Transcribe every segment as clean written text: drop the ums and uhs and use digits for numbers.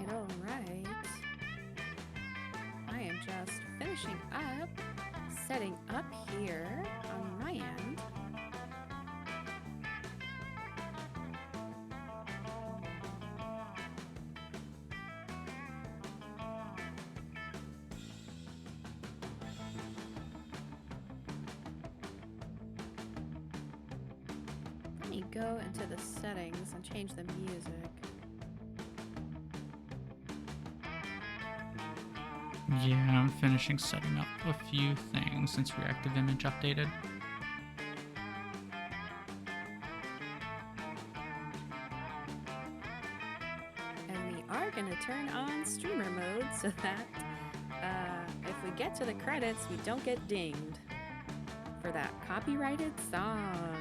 Alright. I am just finishing up, setting up here on my end. Let me go into the settings and change the music. Yeah, I'm finishing setting up a few things since reactive image updated. And we are going to turn on streamer mode so that if we get to the credits, we don't get dinged for that copyrighted song.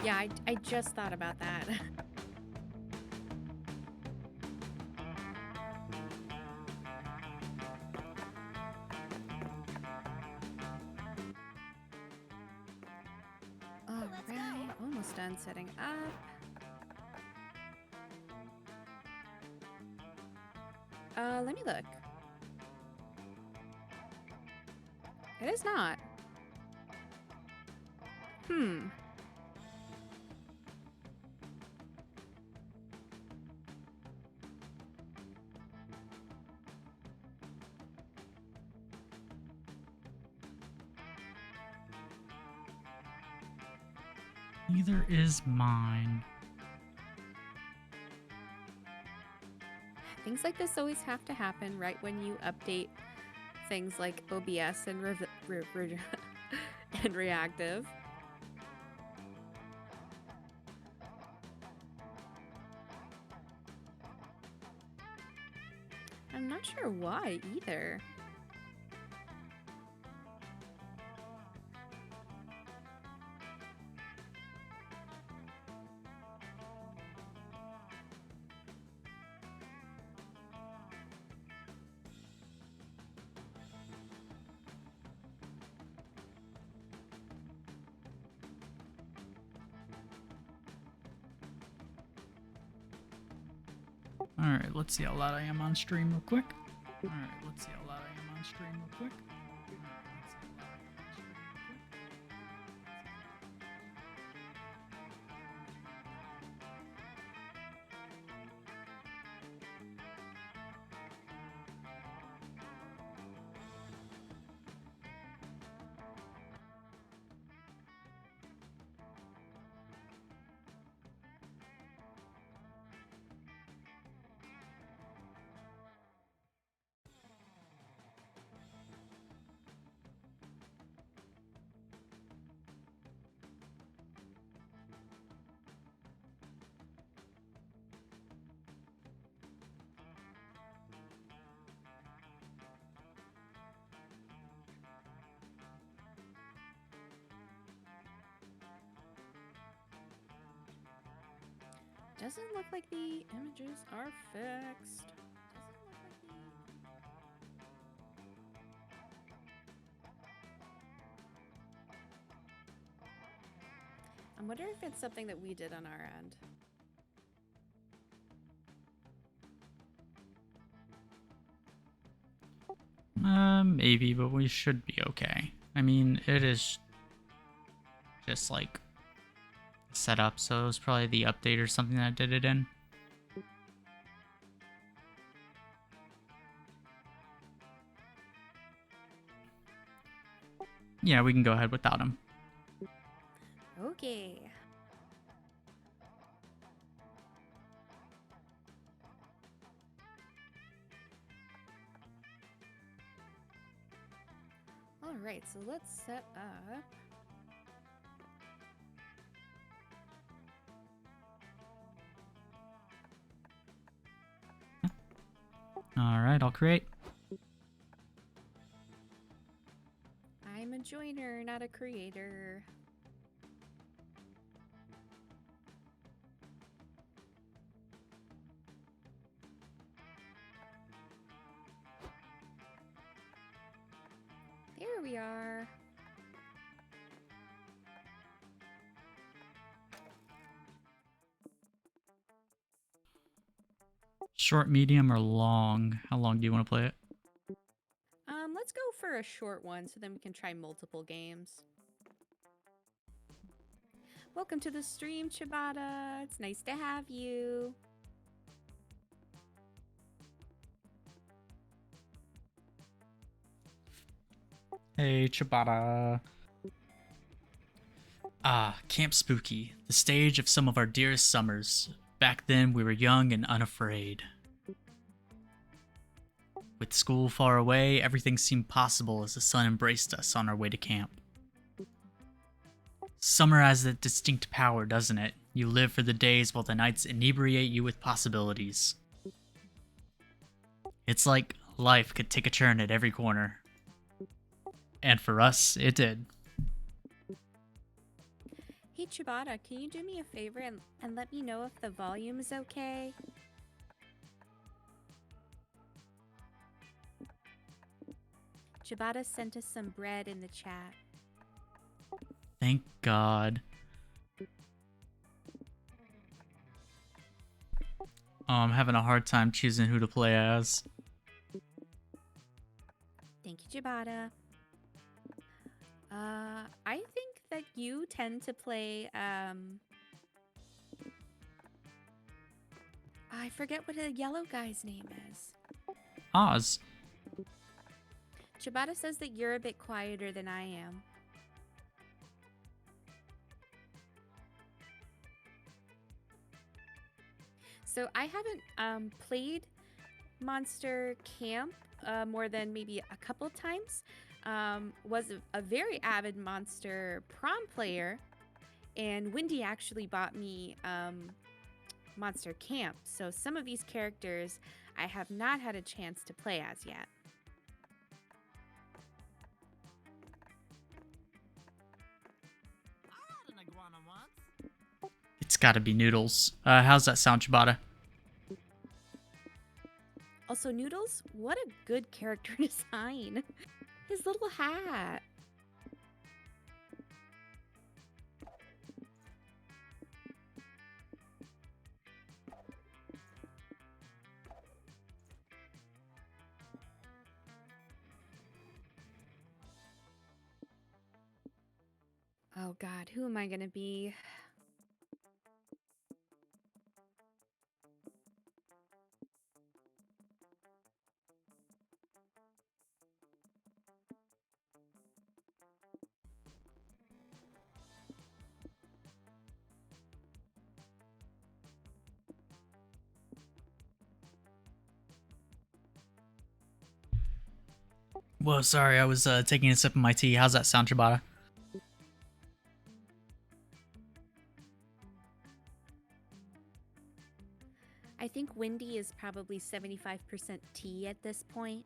Yeah, I just thought about that. Alright, almost done setting up. Let me look. It is not. Neither is mine. Things like this always have to happen right when you update things like OBS and and reactive. I'm not sure why either. Alright, let's see how loud I am on stream real quick. Alright, let's see how loud I am on stream real quick. Doesn't look like the images are fixed. I wonder if it's something that we did on our end. Maybe, but we should be okay. I mean, it is just like set up, so it was probably the update or something that did it in. Yeah, we can go ahead without him. Okay. Alright, so let's set up. Alright, I'll create. I'm a joiner, not a creator. Here we are. Short, medium, or long? How long do you want to play it? Let's go for a short one so then we can try multiple games. Welcome to the stream, Chibata. It's nice to have you. Hey, Chibata. Ah, Camp Spooky, the stage of some of our dearest summers. Back then, we were young and unafraid. With school far away, everything seemed possible as the sun embraced us on our way to camp. Summer has that distinct power, doesn't it? You live for the days while the nights inebriate you with possibilities. It's like life could take a turn at every corner. And for us, it did. Hey Chibata, can you do me a favor and let me know if the volume is okay? Chibata sent us some bread in the chat. Thank God. Oh, I'm having a hard time choosing who to play as. Thank you, Chibata. I think that you tend to play, I forget what the yellow guy's name is. Oz. Chibata says that you're a bit quieter than I am. So I haven't played Monster Camp more than maybe a couple times. Was a very avid Monster Prom player, and Wendy actually bought me Monster Camp. So some of these characters I have not had a chance to play as yet. It's gotta be Noodles. How's that sound, Chibata? Also, Noodles, what a good character design. His little hat. Oh God, who am I gonna be? Whoa, sorry, I was taking a sip of my tea. How's that sound, Chibata? I think Wendy is probably 75% tea at this point.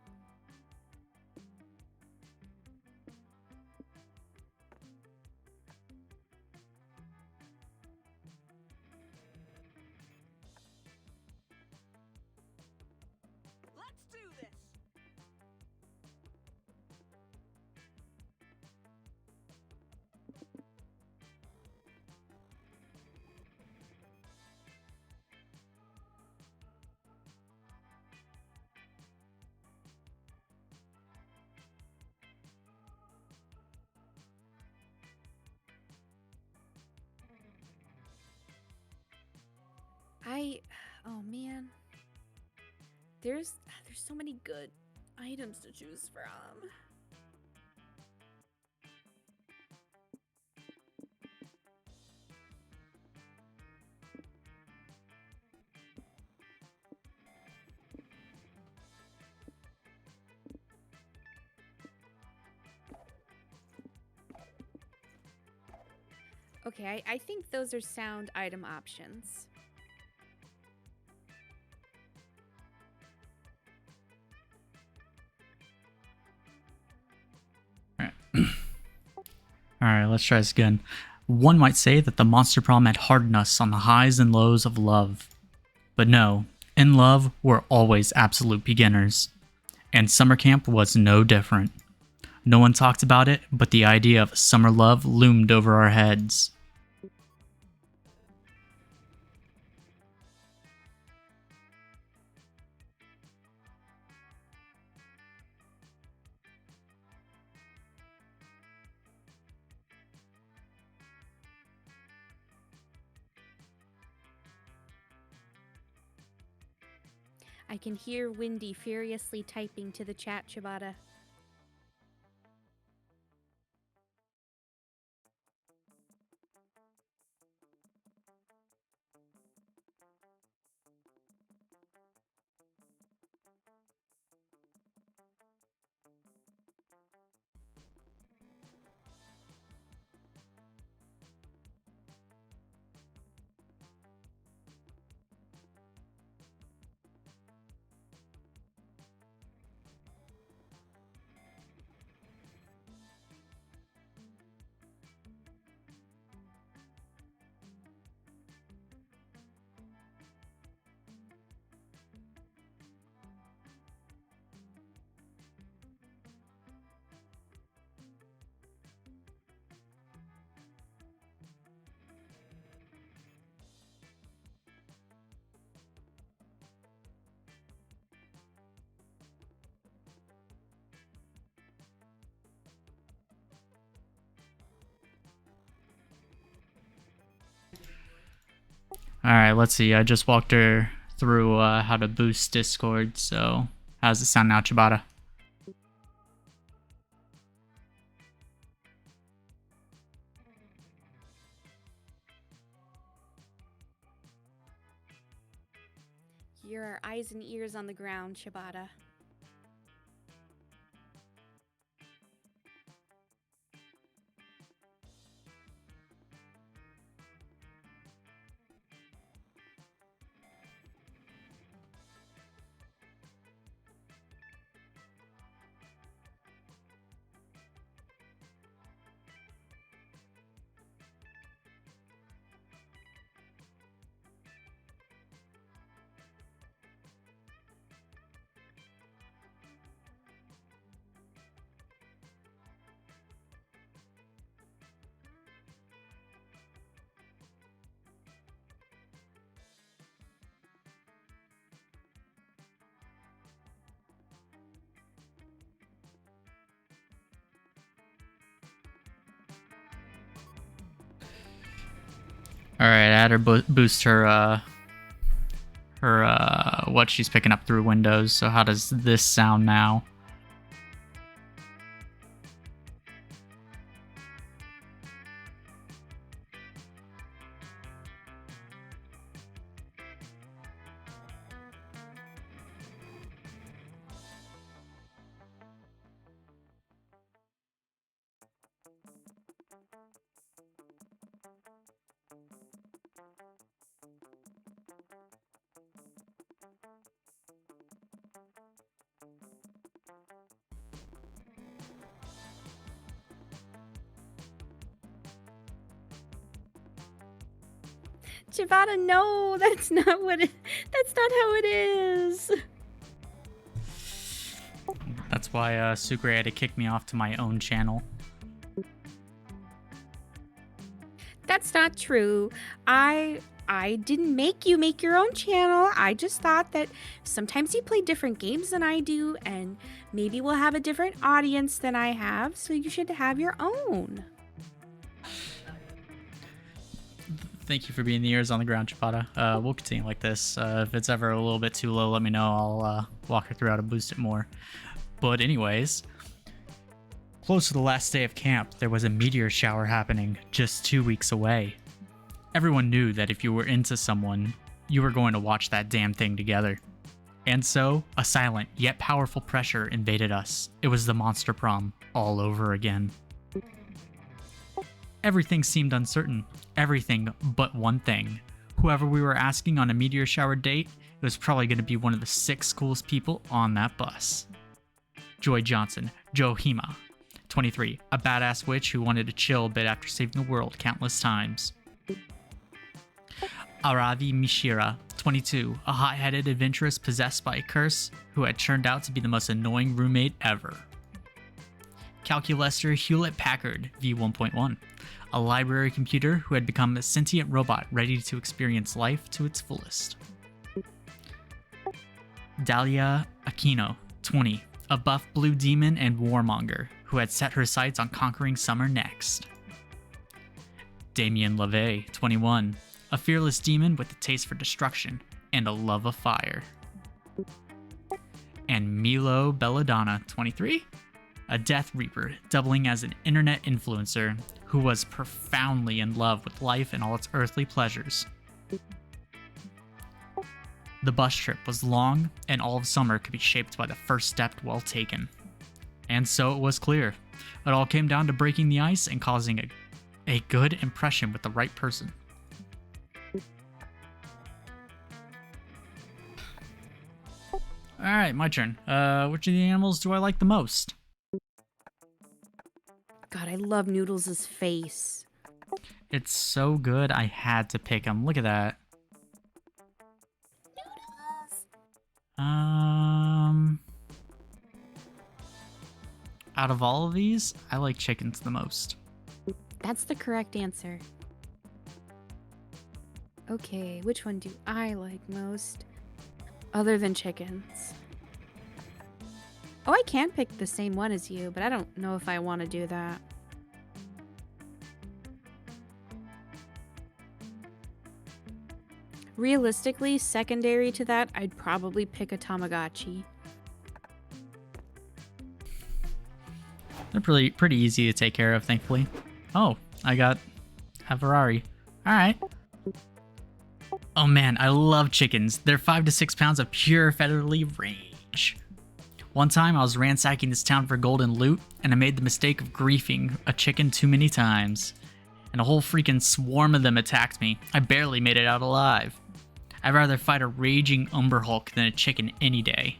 Let's do this. Oh man. There's so many good items to choose from. Okay, I think those are sound item options. Alright, let's try this again. One might say that the monster prom had hardened us on the highs and lows of love. But no, in love, we're always absolute beginners. And summer camp was no different. No one talked about it, but the idea of summer love loomed over our heads. I can hear Windy furiously typing to the chat, Shibata. Alright, let's see. I just walked her through how to boost Discord, so how's it sound now, Chibata? You're our eyes and ears on the ground, Shibata. Alright, I had her boost her what she's picking up through Windows. So how does this sound now? Shibata, no, that's not how it is. That's why Sucre had to kick me off to my own channel. That's not true. I didn't make you make your own channel. I just thought that sometimes you play different games than I do, and maybe we'll have a different audience than I have, so you should have your own. Thank you for being the ears on the ground, Chipata. We'll continue like this. If it's ever a little bit too low, let me know. I'll walk her through how to boost it more. But anyways, close to the last day of camp, there was a meteor shower happening just 2 weeks away. Everyone knew that if you were into someone, you were going to watch that damn thing together. And so, a silent yet powerful pressure invaded us. It was the monster prom all over again. Everything seemed uncertain. Everything but one thing. Whoever we were asking on a meteor shower date, it was probably going to be one of the 6 coolest people on that bus. Joy Johnson, Johima, 23, a badass witch who wanted to chill a bit after saving the world countless times. Aravi Mishira, 22, a hot-headed adventuress possessed by a curse who had turned out to be the most annoying roommate ever. Calculester Hewlett-Packard V1.1, a library computer who had become a sentient robot ready to experience life to its fullest. Dahlia Aquino, 20, a buff blue demon and warmonger who had set her sights on conquering summer next. Damien LaVey, 21, a fearless demon with a taste for destruction and a love of fire. And Milo Belladonna, 23, a Death Reaper doubling as an internet influencer who was profoundly in love with life and all its earthly pleasures. The bus trip was long, and all of summer could be shaped by the first step well taken. And so it was clear. It all came down to breaking the ice and causing a good impression with the right person. Alright, my turn. Which of the animals do I like the most? God, I love Noodles' face. It's so good, I had to pick him. Look at that. Out of all of these, I like chickens the most. That's the correct answer. Okay, which one do I like most? Other than chickens. Oh, I can pick the same one as you, but I don't know if I want to do that. Realistically, secondary to that, I'd probably pick a Tamagotchi. They're pretty easy to take care of, thankfully. Oh, I got a Ferrari. Alright. Oh man, I love chickens. They're 5 to 6 pounds of pure featherly rage. One time I was ransacking this town for golden loot, and I made the mistake of griefing a chicken too many times. And a whole freaking swarm of them attacked me. I barely made it out alive. I'd rather fight a raging Umber Hulk than a chicken any day.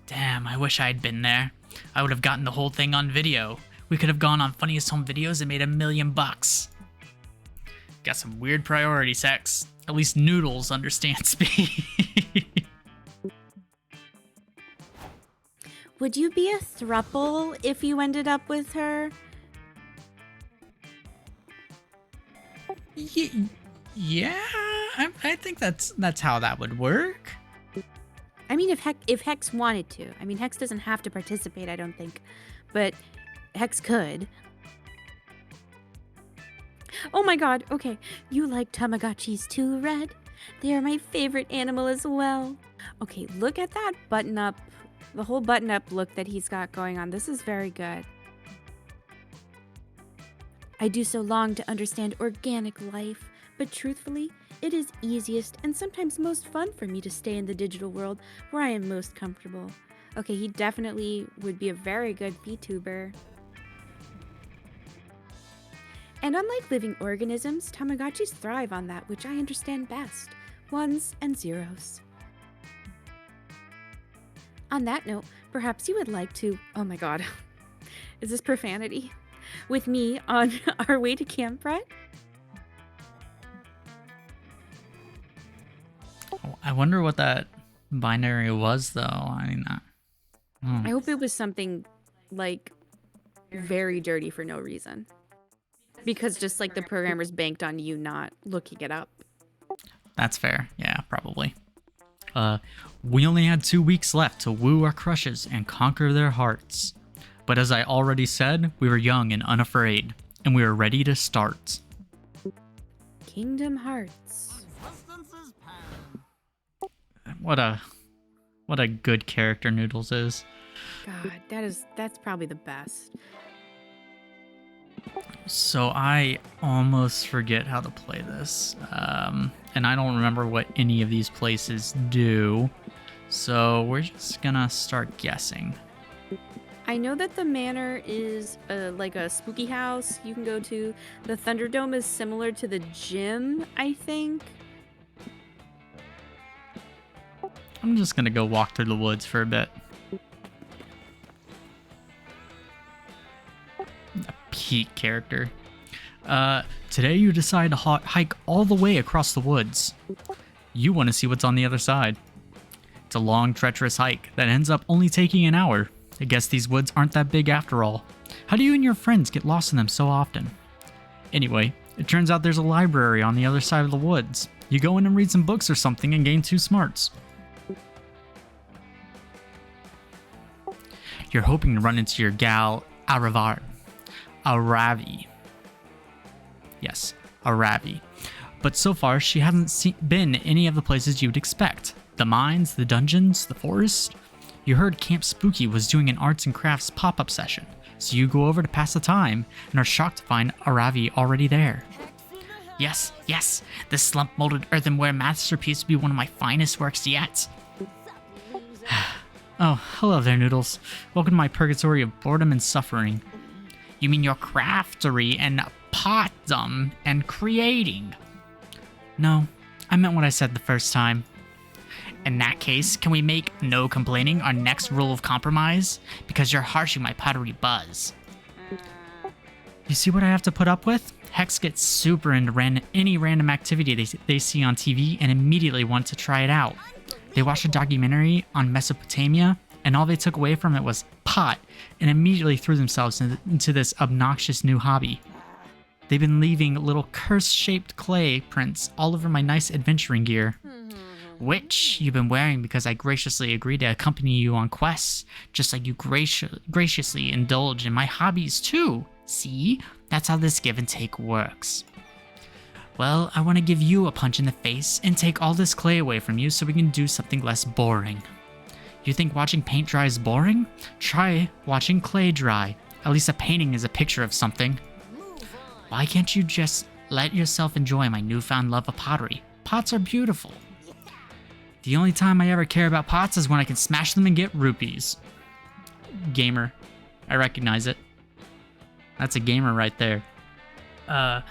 Damn, I wish I had been there. I would have gotten the whole thing on video. We could have gone on Funniest Home Videos and made $1 million bucks. Got some weird priorities, Hex. At least Noodles understands me. Would you be a throuple if you ended up with her? Yeah, I think that's how that would work. I mean, if Hex wanted to. I mean, Hex doesn't have to participate, I don't think. But Hex could. Oh my god, okay. You like Tamagotchis too, Red? They are my favorite animal as well. Okay, look at that button-up, the whole button-up look that he's got going on. This is very good. I do so long to understand organic life, but truthfully, it is easiest and sometimes most fun for me to stay in the digital world where I am most comfortable. Okay, he definitely would be a very good VTuber. And unlike living organisms, Tamagotchis thrive on that which I understand best, ones and zeros. On that note, perhaps you would like to, oh my god, is this profanity? With me on our way to camp, Brett? I wonder what that binary was, though. I mean, I hope it was something, like, very dirty for no reason. Because just, like, the programmers banked on you not looking it up. That's fair. Yeah, probably. We only had 2 weeks left to woo our crushes and conquer their hearts. But as I already said, we were young and unafraid, and we were ready to start. Kingdom Hearts. What a good character Noodles is. God, that's probably the best. So I almost forget how to play this, and I don't remember what any of these places do, so we're just gonna start guessing. I know that the manor is like a spooky house you can go to. The Thunderdome is similar to the gym, I think. I'm just gonna go walk through the woods for a bit. A peak character. Today you decide to hike all the way across the woods. You want to see what's on the other side. It's a long, treacherous hike that ends up only taking an hour. I guess these woods aren't that big after all. How do you and your friends get lost in them so often? Anyway, it turns out there's a library on the other side of the woods. You go in and read some books or something and gain 2 smarts. You're hoping to run into your gal, Aravi. Yes, Aravi. But so far, she hasn't been any of the places you'd expect. The mines, the dungeons, the forest. You heard Camp Spooky was doing an arts and crafts pop-up session, so you go over to pass the time and are shocked to find Aravi already there. Yes, this slump-molded earthenware masterpiece would be one of my finest works yet. Oh, hello there, Noodles. Welcome to my purgatory of boredom and suffering. You mean your craftery and potdom and creating? No, I meant what I said the first time. In that case, can we make no complaining our next rule of compromise? Because you're harshing my pottery buzz. You see what I have to put up with? Hex gets super into any random activity they see on TV and immediately want to try it out. They watched a documentary on Mesopotamia, and all they took away from it was pot, and immediately threw themselves into this obnoxious new hobby. They've been leaving little curse-shaped clay prints all over my nice adventuring gear. Which you've been wearing because I graciously agreed to accompany you on quests, just like you graciously indulge in my hobbies too. See? That's how this give and take works. Well, I want to give you a punch in the face and take all this clay away from you so we can do something less boring. You think watching paint dry is boring? Try watching clay dry. At least a painting is a picture of something. Why can't you just let yourself enjoy my newfound love of pottery? Pots are beautiful. The only time I ever care about pots is when I can smash them and get rupees. Gamer. I recognize it. That's a gamer right there. That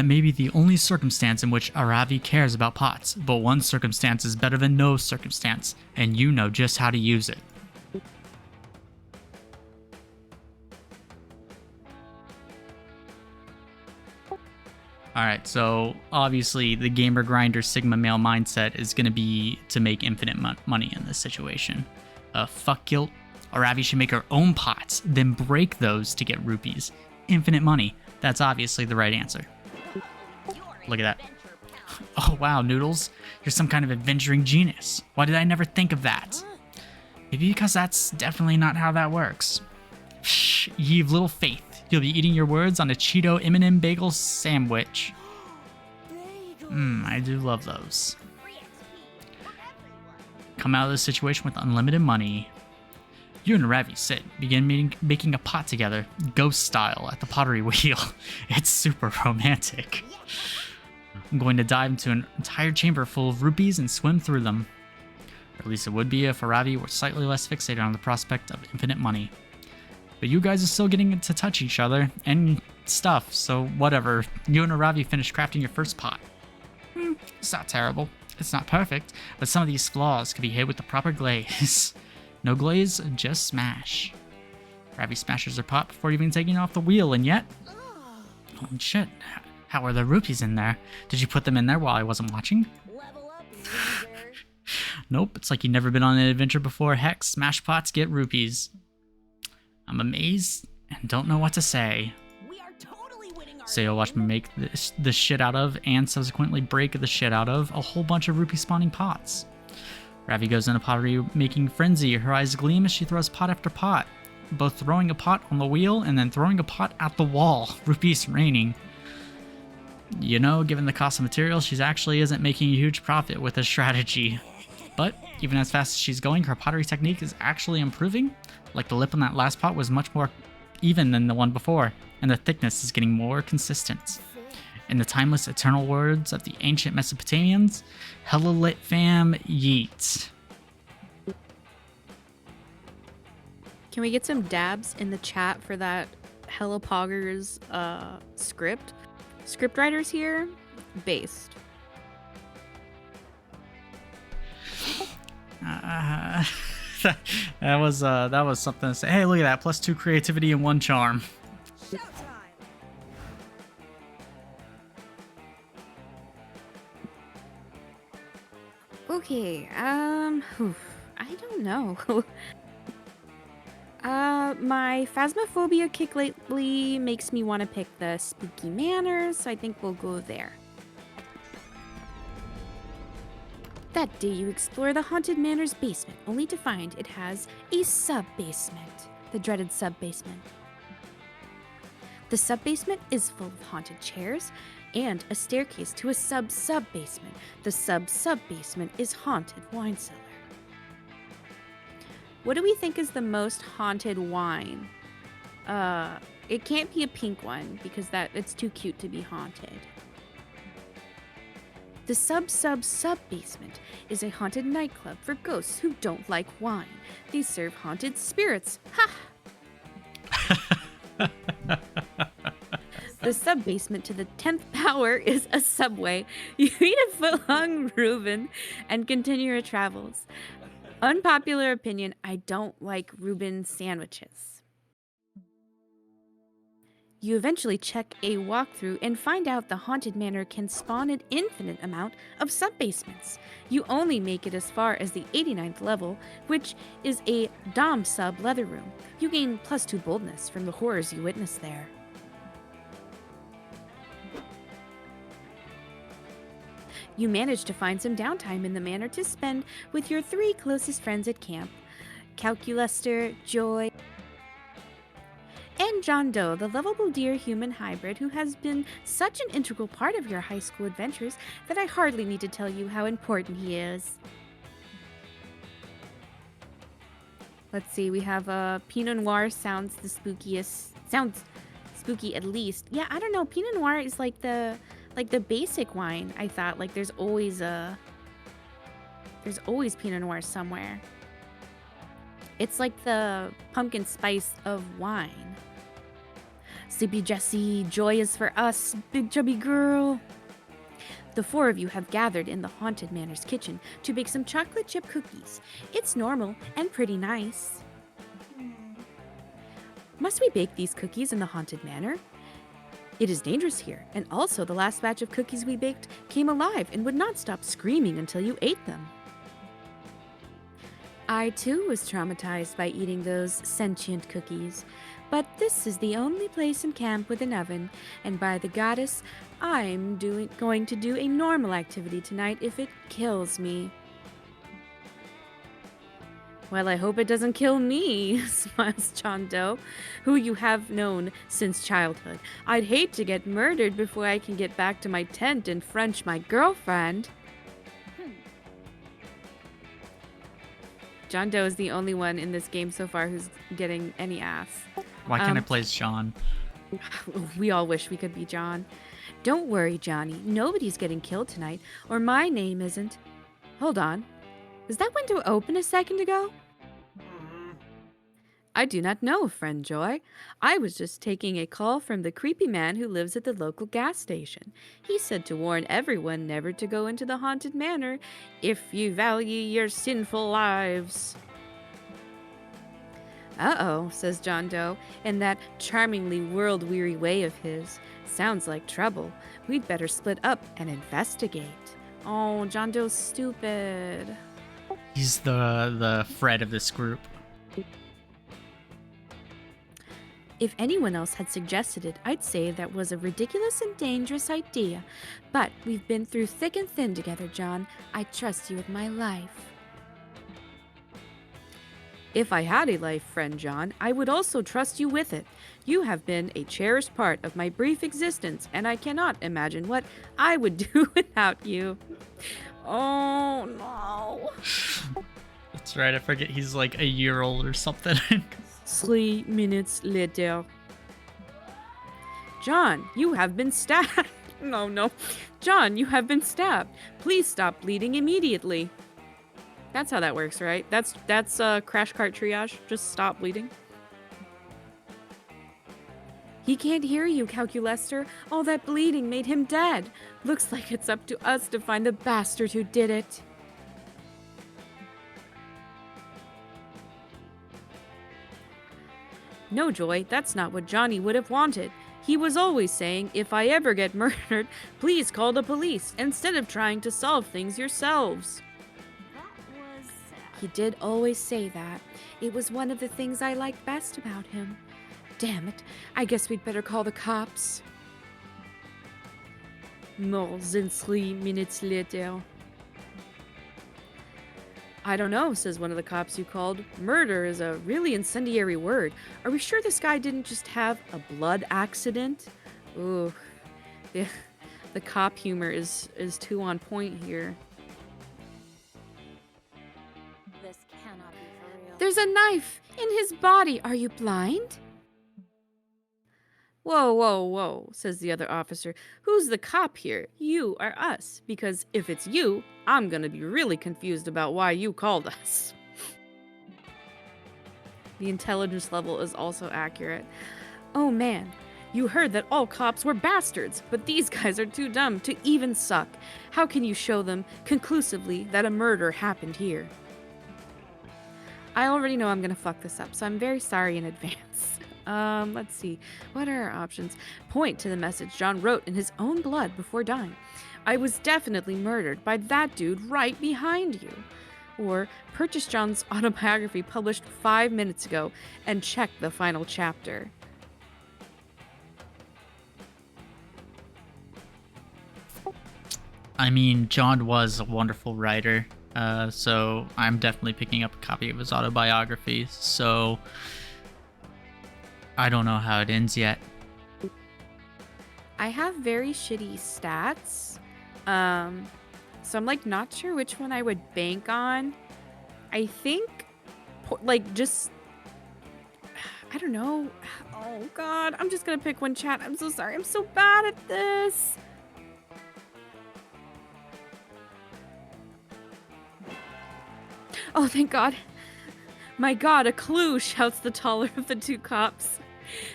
may be the only circumstance in which Aravi cares about pots, but one circumstance is better than no circumstance, and you know just how to use it. Alright, so obviously the gamer grinder Sigma male mindset is going to be to make infinite money in this situation. Fuck guilt. Aravi should make her own pots, then break those to get rupees. Infinite money. That's obviously the right answer. Look at that. Oh wow, Noodles. You're some kind of adventuring genius. Why did I never think of that? Maybe because that's definitely not how that works. Shh, ye've little faith. You'll be eating your words on a Cheeto M&M bagel sandwich. I do love those. Come out of this situation with unlimited money. You and Ravi sit, begin making a pot together, ghost style, at the pottery wheel. It's super romantic. I'm going to dive into an entire chamber full of rupees and swim through them. Or at least it would be if Ravi were slightly less fixated on the prospect of infinite money. But you guys are still getting to touch each other and stuff, so whatever. You and Aravi finished crafting your first pot. It's not terrible. It's not perfect, but some of these flaws could be hid with the proper glaze. No glaze, just smash. Ravi smashes her pot before even taking it off the wheel, and yet... Holy shit, how are the rupees in there? Did you put them in there while I wasn't watching? Nope, it's like you've never been on an adventure before. Heck, smash pots, get rupees. I'm amazed and don't know what to say. We are totally winning our So you'll watch me make the shit out of and subsequently break the shit out of a whole bunch of rupee spawning pots. Ravi goes into pottery making frenzy. Her eyes gleam as she throws pot after pot, both throwing a pot on the wheel and then throwing a pot at the wall. Rupees raining. You know, given the cost of materials, she actually isn't making a huge profit with this strategy. But even as fast as she's going, her pottery technique is actually improving. Like the lip on that last pot was much more even than the one before, and the thickness is getting more consistent. In the timeless eternal words of the ancient Mesopotamians, hella lit fam, yeet. Can we get some dabs in the chat for that Hello Poggers script? Script writers here, based. That was something to say. Hey, look at that. +2 creativity and 1 charm. showtime. Okay, I don't know. My phasmophobia kick lately makes me want to pick the spooky manor, so I think we'll go there. That day you explore the haunted manor's basement, only to find it has a sub-basement. The dreaded sub-basement. The sub-basement is full of haunted chairs and a staircase to a sub-sub-basement. The sub-sub-basement is haunted wine cellar. What do we think is the most haunted wine? It can't be a pink one because it's too cute to be haunted. The sub-sub-sub-basement is a haunted nightclub for ghosts who don't like wine. They serve haunted spirits. Ha! The sub-basement to the 10th power is a subway. You eat a foot-long Reuben and continue your travels. Unpopular opinion, I don't like Reuben sandwiches. You eventually check a walkthrough and find out the haunted manor can spawn an infinite amount of sub-basements. You only make it as far as the 89th level, which is a Dom sub leather room. You gain +2 boldness from the horrors you witness there. You manage to find some downtime in the manor to spend with your 3 closest friends at camp, Calculester, Joy, and John Doe, the lovable deer-human hybrid who has been such an integral part of your high school adventures that I hardly need to tell you how important he is. Let's see, we have Pinot Noir sounds the spookiest. Sounds spooky at least. Yeah, I don't know. Pinot Noir is like the basic wine. I thought there's always Pinot Noir somewhere. It's like the pumpkin spice of wine. Sleepy Jessie, joy is for us, big chubby girl. The 4 of you have gathered in the haunted manor's kitchen to bake some chocolate chip cookies. It's normal and pretty nice. Must we bake these cookies in the haunted manor? It is dangerous here, and also the last batch of cookies we baked came alive and would not stop screaming until you ate them. I too was traumatized by eating those sentient cookies, but this is the only place in camp with an oven, and by the goddess, I'm going to do a normal activity tonight if it kills me. Well, I hope it doesn't kill me, smiles John Doe, who you have known since childhood. I'd hate to get murdered before I can get back to my tent and French my girlfriend. John Doe is the only one in this game so far who's getting any ass. Why can't I play as John? We all wish we could be John. Don't worry, Johnny. Nobody's getting killed tonight, or my name isn't. Hold on. Was that window open a second ago? I do not know, friend Joy. I was just taking a call from the creepy man who lives at the local gas station. He said to warn everyone never to go into the haunted manor if you value your sinful lives. Uh-oh, says John Doe, in that charmingly world-weary way of his. Sounds like trouble. We'd better split up and investigate. Oh, John Doe's stupid. He's the Fred of this group. If anyone else had suggested it, I'd say that was a ridiculous and dangerous idea. But we've been through thick and thin together, John. I trust you with my life. If I had a life, friend John, I would also trust you with it. You have been a cherished part of my brief existence, and I cannot imagine what I would do without you. Oh, no. That's right, I forget he's like a year old or something. 3 minutes later. John, you have been stabbed. No. John, you have been stabbed. Please stop bleeding immediately. That's how that works, right? That's crash cart triage. Just stop bleeding. He can't hear you, Calculester. All that bleeding made him dead. Looks like it's up to us to find the bastard who did it. No, Joy, that's not what Johnny would have wanted. He was always saying, if I ever get murdered, please call the police, instead of trying to solve things yourselves. That was sad. He did always say that. It was one of the things I liked best about him. Damn it, I guess we'd better call the cops. More than 3 minutes later. I don't know, says one of the cops you called. Murder is a really incendiary word. Are we sure this guy didn't just have a blood accident? Ooh, the cop humor is too on point here. This cannot be for real. There's a knife in his body. Are you blind? Whoa, whoa, whoa, says the other officer. Who's the cop here? You or us? Because if it's you, I'm gonna be really confused about why you called us. The intelligence level is also accurate. Oh man, you heard that all cops were bastards, but these guys are too dumb to even suck. How can you show them conclusively that a murder happened here? I already know I'm gonna fuck this up, so I'm very sorry in advance. Let's see. What are our options? Point to the message John wrote in his own blood before dying. I was definitely murdered by that dude right behind you. Or purchase John's autobiography published 5 minutes ago and check the final chapter. I mean, John was a wonderful writer, so I'm definitely picking up a copy of his autobiography, so I don't know how it ends yet. I have very shitty stats, so I'm like not sure which one I would bank on. I think, like, just, I don't know. Oh god, I'm just gonna pick one, chat. I'm so sorry. I'm so bad at this. Oh, thank God. My God, a clue, shouts the taller of the two cops.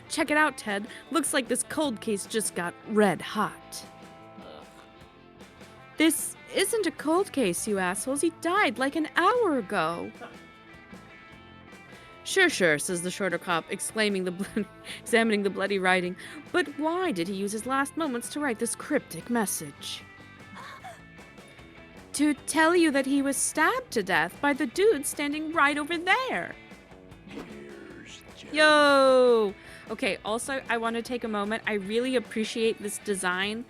Check it out, Ted. Looks like this cold case just got red hot. This isn't a cold case, you assholes. He died like an hour ago. Sure, says the shorter cop, examining the bloody writing. But why did he use his last moments to write this cryptic message? To tell you that he was stabbed to death by the dude standing right over there. Yo! Okay, also, I want to take a moment. I really appreciate this design.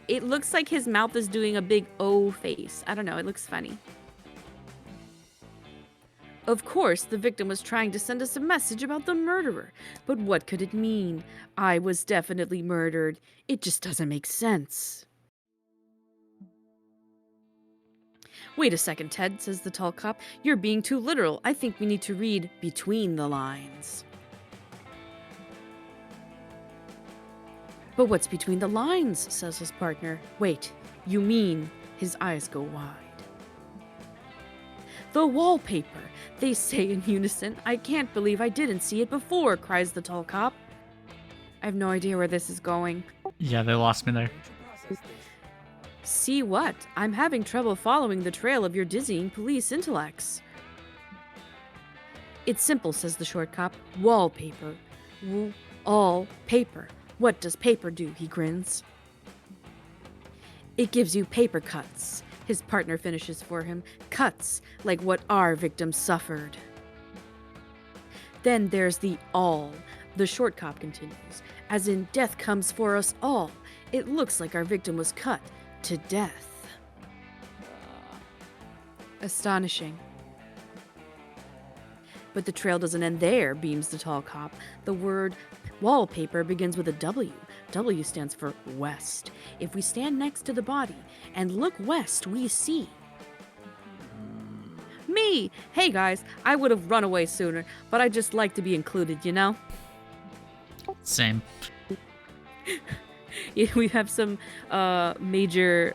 It looks like his mouth is doing a big O face. I don't know, it looks funny. Of course, the victim was trying to send us a message about the murderer. But what could it mean? I was definitely murdered. It just doesn't make sense. Wait a second, Ted, says the tall cop. You're being too literal. I think we need to read between the lines. But what's between the lines, says his partner. Wait, you mean his eyes go wide. The wallpaper, they say in unison. I can't believe I didn't see it before, cries the tall cop. I have no idea where this is going. Yeah, they lost me there. See what? I'm having trouble following the trail of your dizzying police intellects. It's simple, says the short cop. Wallpaper. All paper. What does paper do? He grins. It gives you paper cuts. His partner finishes for him. Cuts, like what our victim suffered. Then there's the all. The short cop continues. As in, death comes for us all. It looks like our victim was cut to death. Astonishing. But the trail doesn't end there, beams the tall cop. The word wallpaper begins with a W. W stands for west. If we stand next to the body and look west, we see me. Hey guys, I would have run away sooner, but I just like to be included, you know? Same. Yeah, we have some major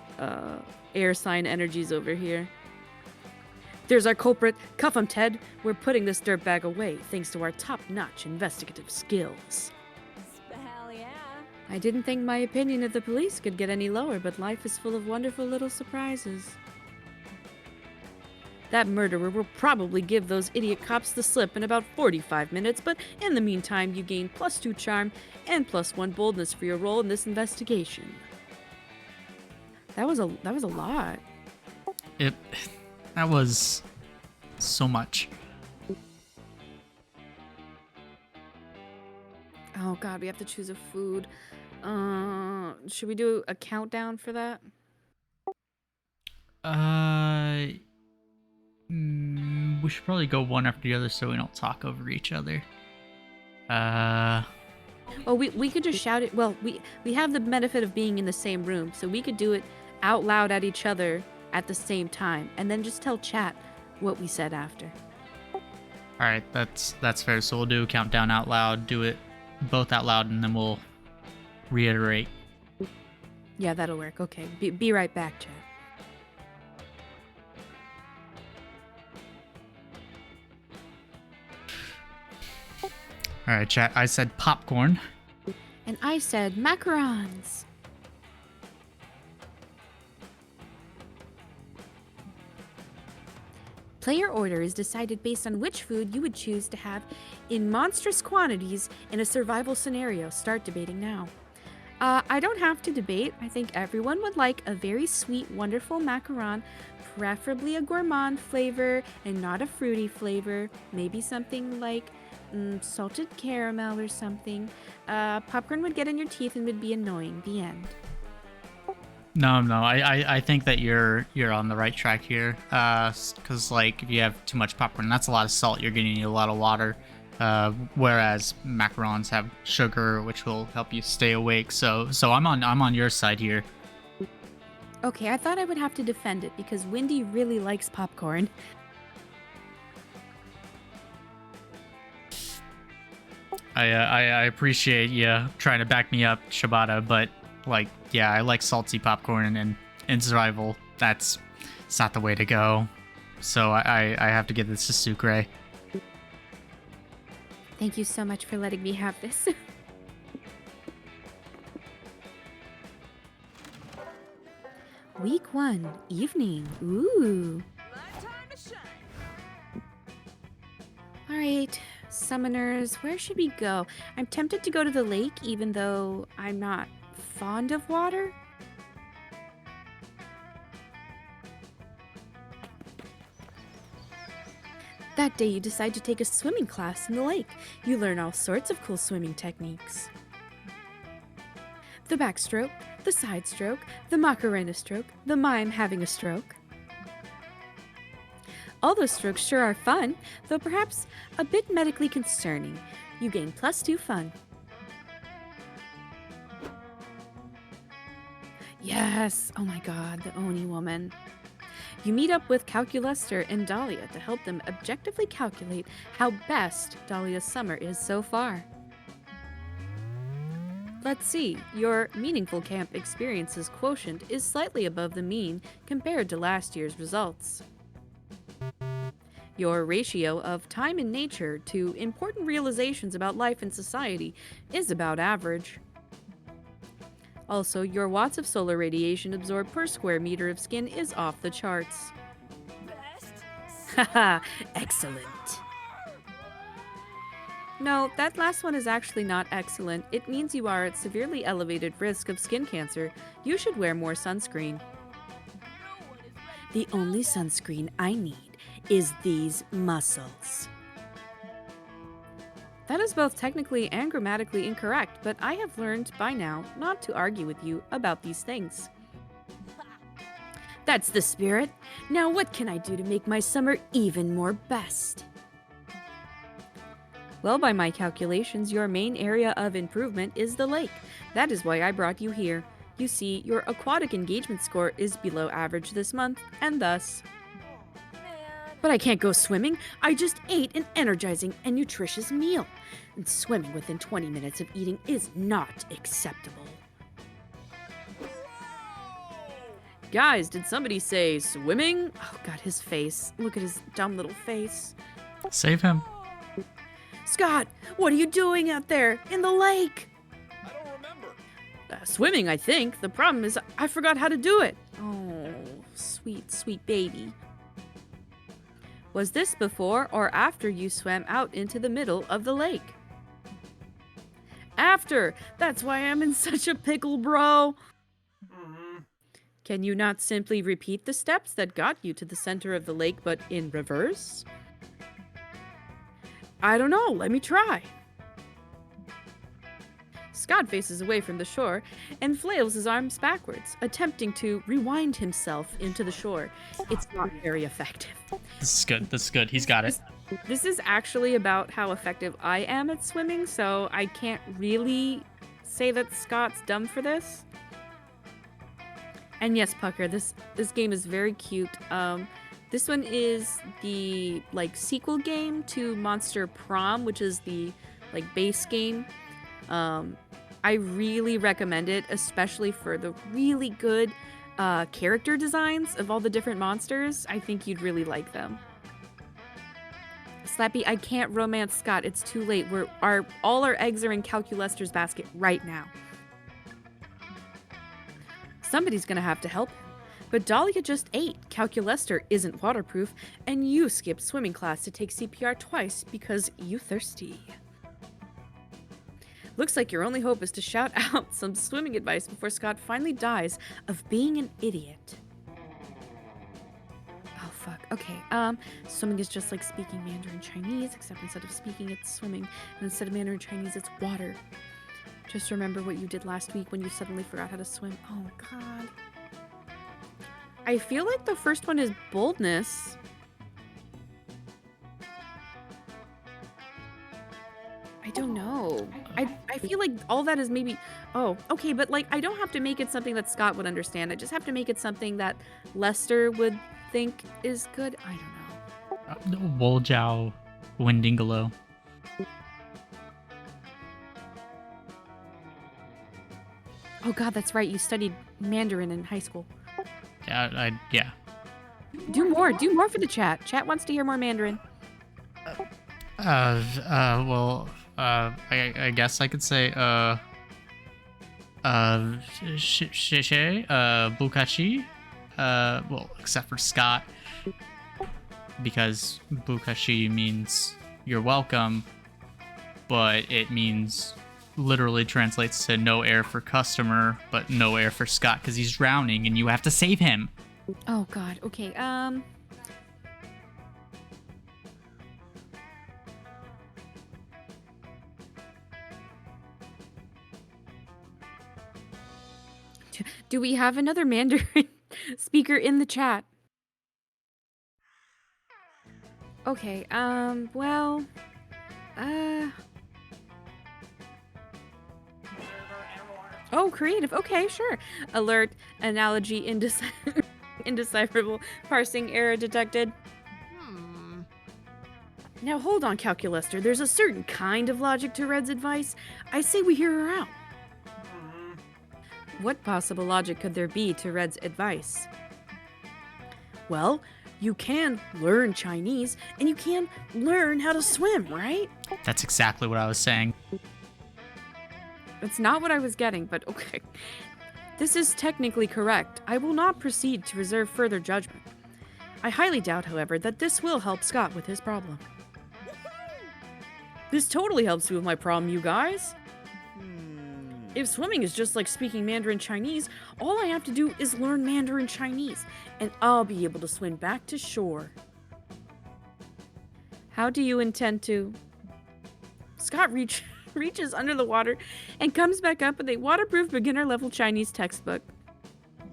air sign energies over here. There's our culprit. Cuff him, Ted. We're putting this dirtbag away thanks to our top-notch investigative skills. Hell yeah. I didn't think my opinion of the police could get any lower, but life is full of wonderful little surprises. That murderer will probably give those idiot cops the slip in about 45 minutes, but in the meantime, you gain +2 charm and +1 boldness for your role in this investigation. That was a lot. That was so much. Oh God, we have to choose a food. Should we do a countdown for that? We should probably go one after the other so we don't talk over each other. Well, we could just shout it. Well, we have the benefit of being in the same room, so we could do it out loud at each other at the same time, and then just tell chat what we said after. All right, that's fair. So we'll do a countdown out loud, do it both out loud, and then we'll reiterate. Yeah, that'll work. Okay, be right back, chat. All right, chat. I said popcorn. And I said macarons. Player order is decided based on which food you would choose to have in monstrous quantities in a survival scenario. Start debating now. I don't have to debate. I think everyone would like a very sweet, wonderful macaron, preferably a gourmand flavor and not a fruity flavor. Maybe something like salted caramel or something. Popcorn would get in your teeth and would be annoying. The end. No. I think that you're on the right track here. Because like if you have too much popcorn, that's a lot of salt. You're getting a lot of water. Whereas macarons have sugar, which will help you stay awake. So I'm on your side here. Okay, I thought I would have to defend it because Wendy really likes popcorn. I appreciate you trying to back me up, Shibata, but like, yeah, I like salty popcorn, and in survival, it's not the way to go. So I have to give this to Sucre. Thank you so much for letting me have this. Week 1, evening. Ooh. Alright, summoners, where should we go? I'm tempted to go to the lake, even though I'm not fond of water. That day you decide to take a swimming class in the lake. You learn all sorts of cool swimming techniques. The backstroke, the side stroke, the Macarena stroke, the mime having a stroke. All those strokes sure are fun, though perhaps a bit medically concerning. You gain +2 fun. Yes! Oh my god, the Oni woman. You meet up with Calculester and Dahlia to help them objectively calculate how best Dahlia's summer is so far. Let's see, your meaningful camp experiences quotient is slightly above the mean compared to last year's results. Your ratio of time in nature to important realizations about life and society is about average. Also, your watts of solar radiation absorbed per square meter of skin is off the charts. Haha, excellent. No, that last one is actually not excellent. It means you are at severely elevated risk of skin cancer. You should wear more sunscreen. The only sunscreen I need is these muscles. That is both technically and grammatically incorrect, but I have learned by now not to argue with you about these things. That's the spirit. Now what can I do to make my summer even more best? Well, by my calculations, your main area of improvement is the lake. That is why I brought you here. You see, your aquatic engagement score is below average this month, and thus... But I can't go swimming. I just ate an energizing and nutritious meal. And swimming within 20 minutes of eating is not acceptable. Guys, did somebody say swimming? Oh god, his face. Look at his dumb little face. Save him. Scott, what are you doing out there in the lake? I don't remember. Swimming, I think. The problem is I forgot how to do it. Oh, sweet, sweet baby. Was this before or after you swam out into the middle of the lake? After! That's why I'm in such a pickle, bro! Can you not simply repeat the steps that got you to the center of the lake, but in reverse? I don't know. Let me try. Scott faces away from the shore and flails his arms backwards, attempting to rewind himself into the shore. It's not very effective. This is good. This is good. He's got it. This is actually about how effective I am at swimming, so I can't really say that Scott's dumb for this. And yes, Pucker, this game is very cute. This one is the sequel game to Monster Prom, which is the base game. I really recommend it, especially for the really good character designs of all the different monsters. I think you'd really like them. Slappy, I can't romance Scott. It's too late. All our eggs are in Calculester's basket right now. Somebody's gonna have to help him. But Dahlia just ate. Calculester isn't waterproof, and you skipped swimming class to take CPR twice because you thirsty. Looks like your only hope is to shout out some swimming advice before Scott finally dies of being an idiot. Oh, fuck. Okay, swimming is just like speaking Mandarin Chinese, except instead of speaking, it's swimming. And instead of Mandarin Chinese, it's water. Just remember what you did last week when you suddenly forgot how to swim. Oh, God. I feel like the first one is boldness. I don't know. I feel like all that is maybe... Oh, okay, but I don't have to make it something that Scott would understand. I just have to make it something that Lester would think is good. I don't know. Woljiao Windingalo. Oh God, that's right. You studied Mandarin in high school. Yeah. Do more for the chat. Chat wants to hear more Mandarin. I guess I could say, Bukashi, well, except for Scott, because Bukashi means you're welcome, but it means, literally translates to no air for customer, but no air for Scott, because he's drowning and you have to save him. Oh God, okay, do we have another Mandarin speaker in the chat? Okay, well, oh, creative. Okay, sure. Alert, analogy, indecipherable, parsing error detected. Now hold on, Calculester. There's a certain kind of logic to Red's advice. I say we hear her out. What possible logic could there be to Red's advice? Well, you can learn Chinese, and you can learn how to swim, right? That's exactly what I was saying. That's not what I was getting, but okay. This is technically correct. I will not proceed to reserve further judgment. I highly doubt, however, that this will help Scott with his problem. This totally helps me with my problem, you guys. If swimming is just like speaking Mandarin Chinese, all I have to do is learn Mandarin Chinese, and I'll be able to swim back to shore. How do you intend to... Scott reaches under the water and comes back up with a waterproof beginner-level Chinese textbook.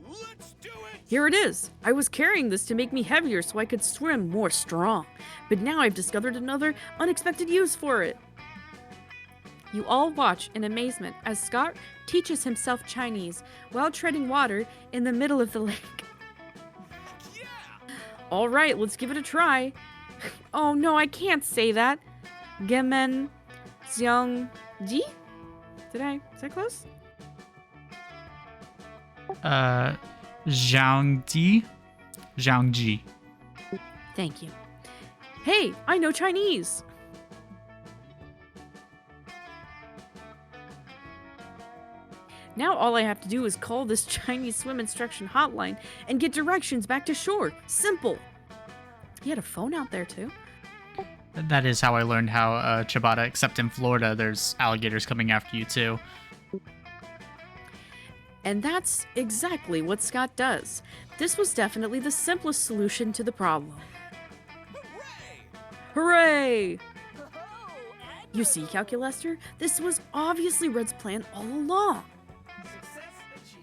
Let's do it! Here it is. I was carrying this to make me heavier so I could swim more strong, but now I've discovered another unexpected use for it. You all watch in amazement as Scott teaches himself Chinese while treading water in the middle of the lake. Yeah! All right, let's give it a try. Oh no, I can't say that. Gemen Xiang Ji? Is that close? Zhangji. Thank you. Hey, I know Chinese. Now all I have to do is call this Chinese swim instruction hotline and get directions back to shore. Simple. He had a phone out there too. That is how I learned how ciabatta, except in Florida, there's alligators coming after you too. And that's exactly what Scott does. This was definitely the simplest solution to the problem. Hooray! You see, Calculester, this was obviously Red's plan all along.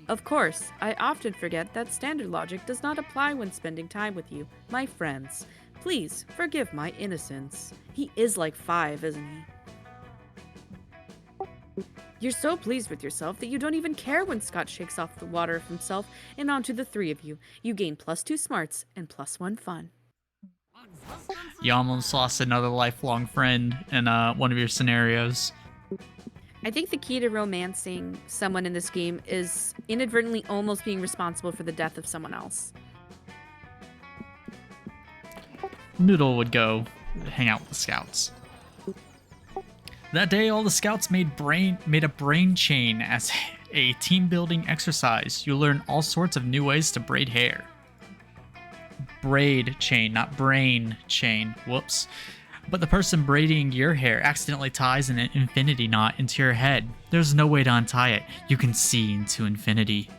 Of course, I often forget that standard logic does not apply when spending time with you, my friends. Please forgive my innocence. He is like 5, isn't he? You're so pleased with yourself that you don't even care when Scott shakes off the water of himself and onto the 3 of you. You gain +2 smarts and +1 fun. You almost lost another lifelong friend in one of your scenarios. I think the key to romancing someone in this game is inadvertently almost being responsible for the death of someone else. Noodle would go hang out with the scouts. That day, all the scouts made a brain chain as a team-building exercise. You learn all sorts of new ways to braid hair. Braid chain, not brain chain. Whoops. But the person braiding your hair accidentally ties an infinity knot into your head. There's no way to untie it. You can see into infinity.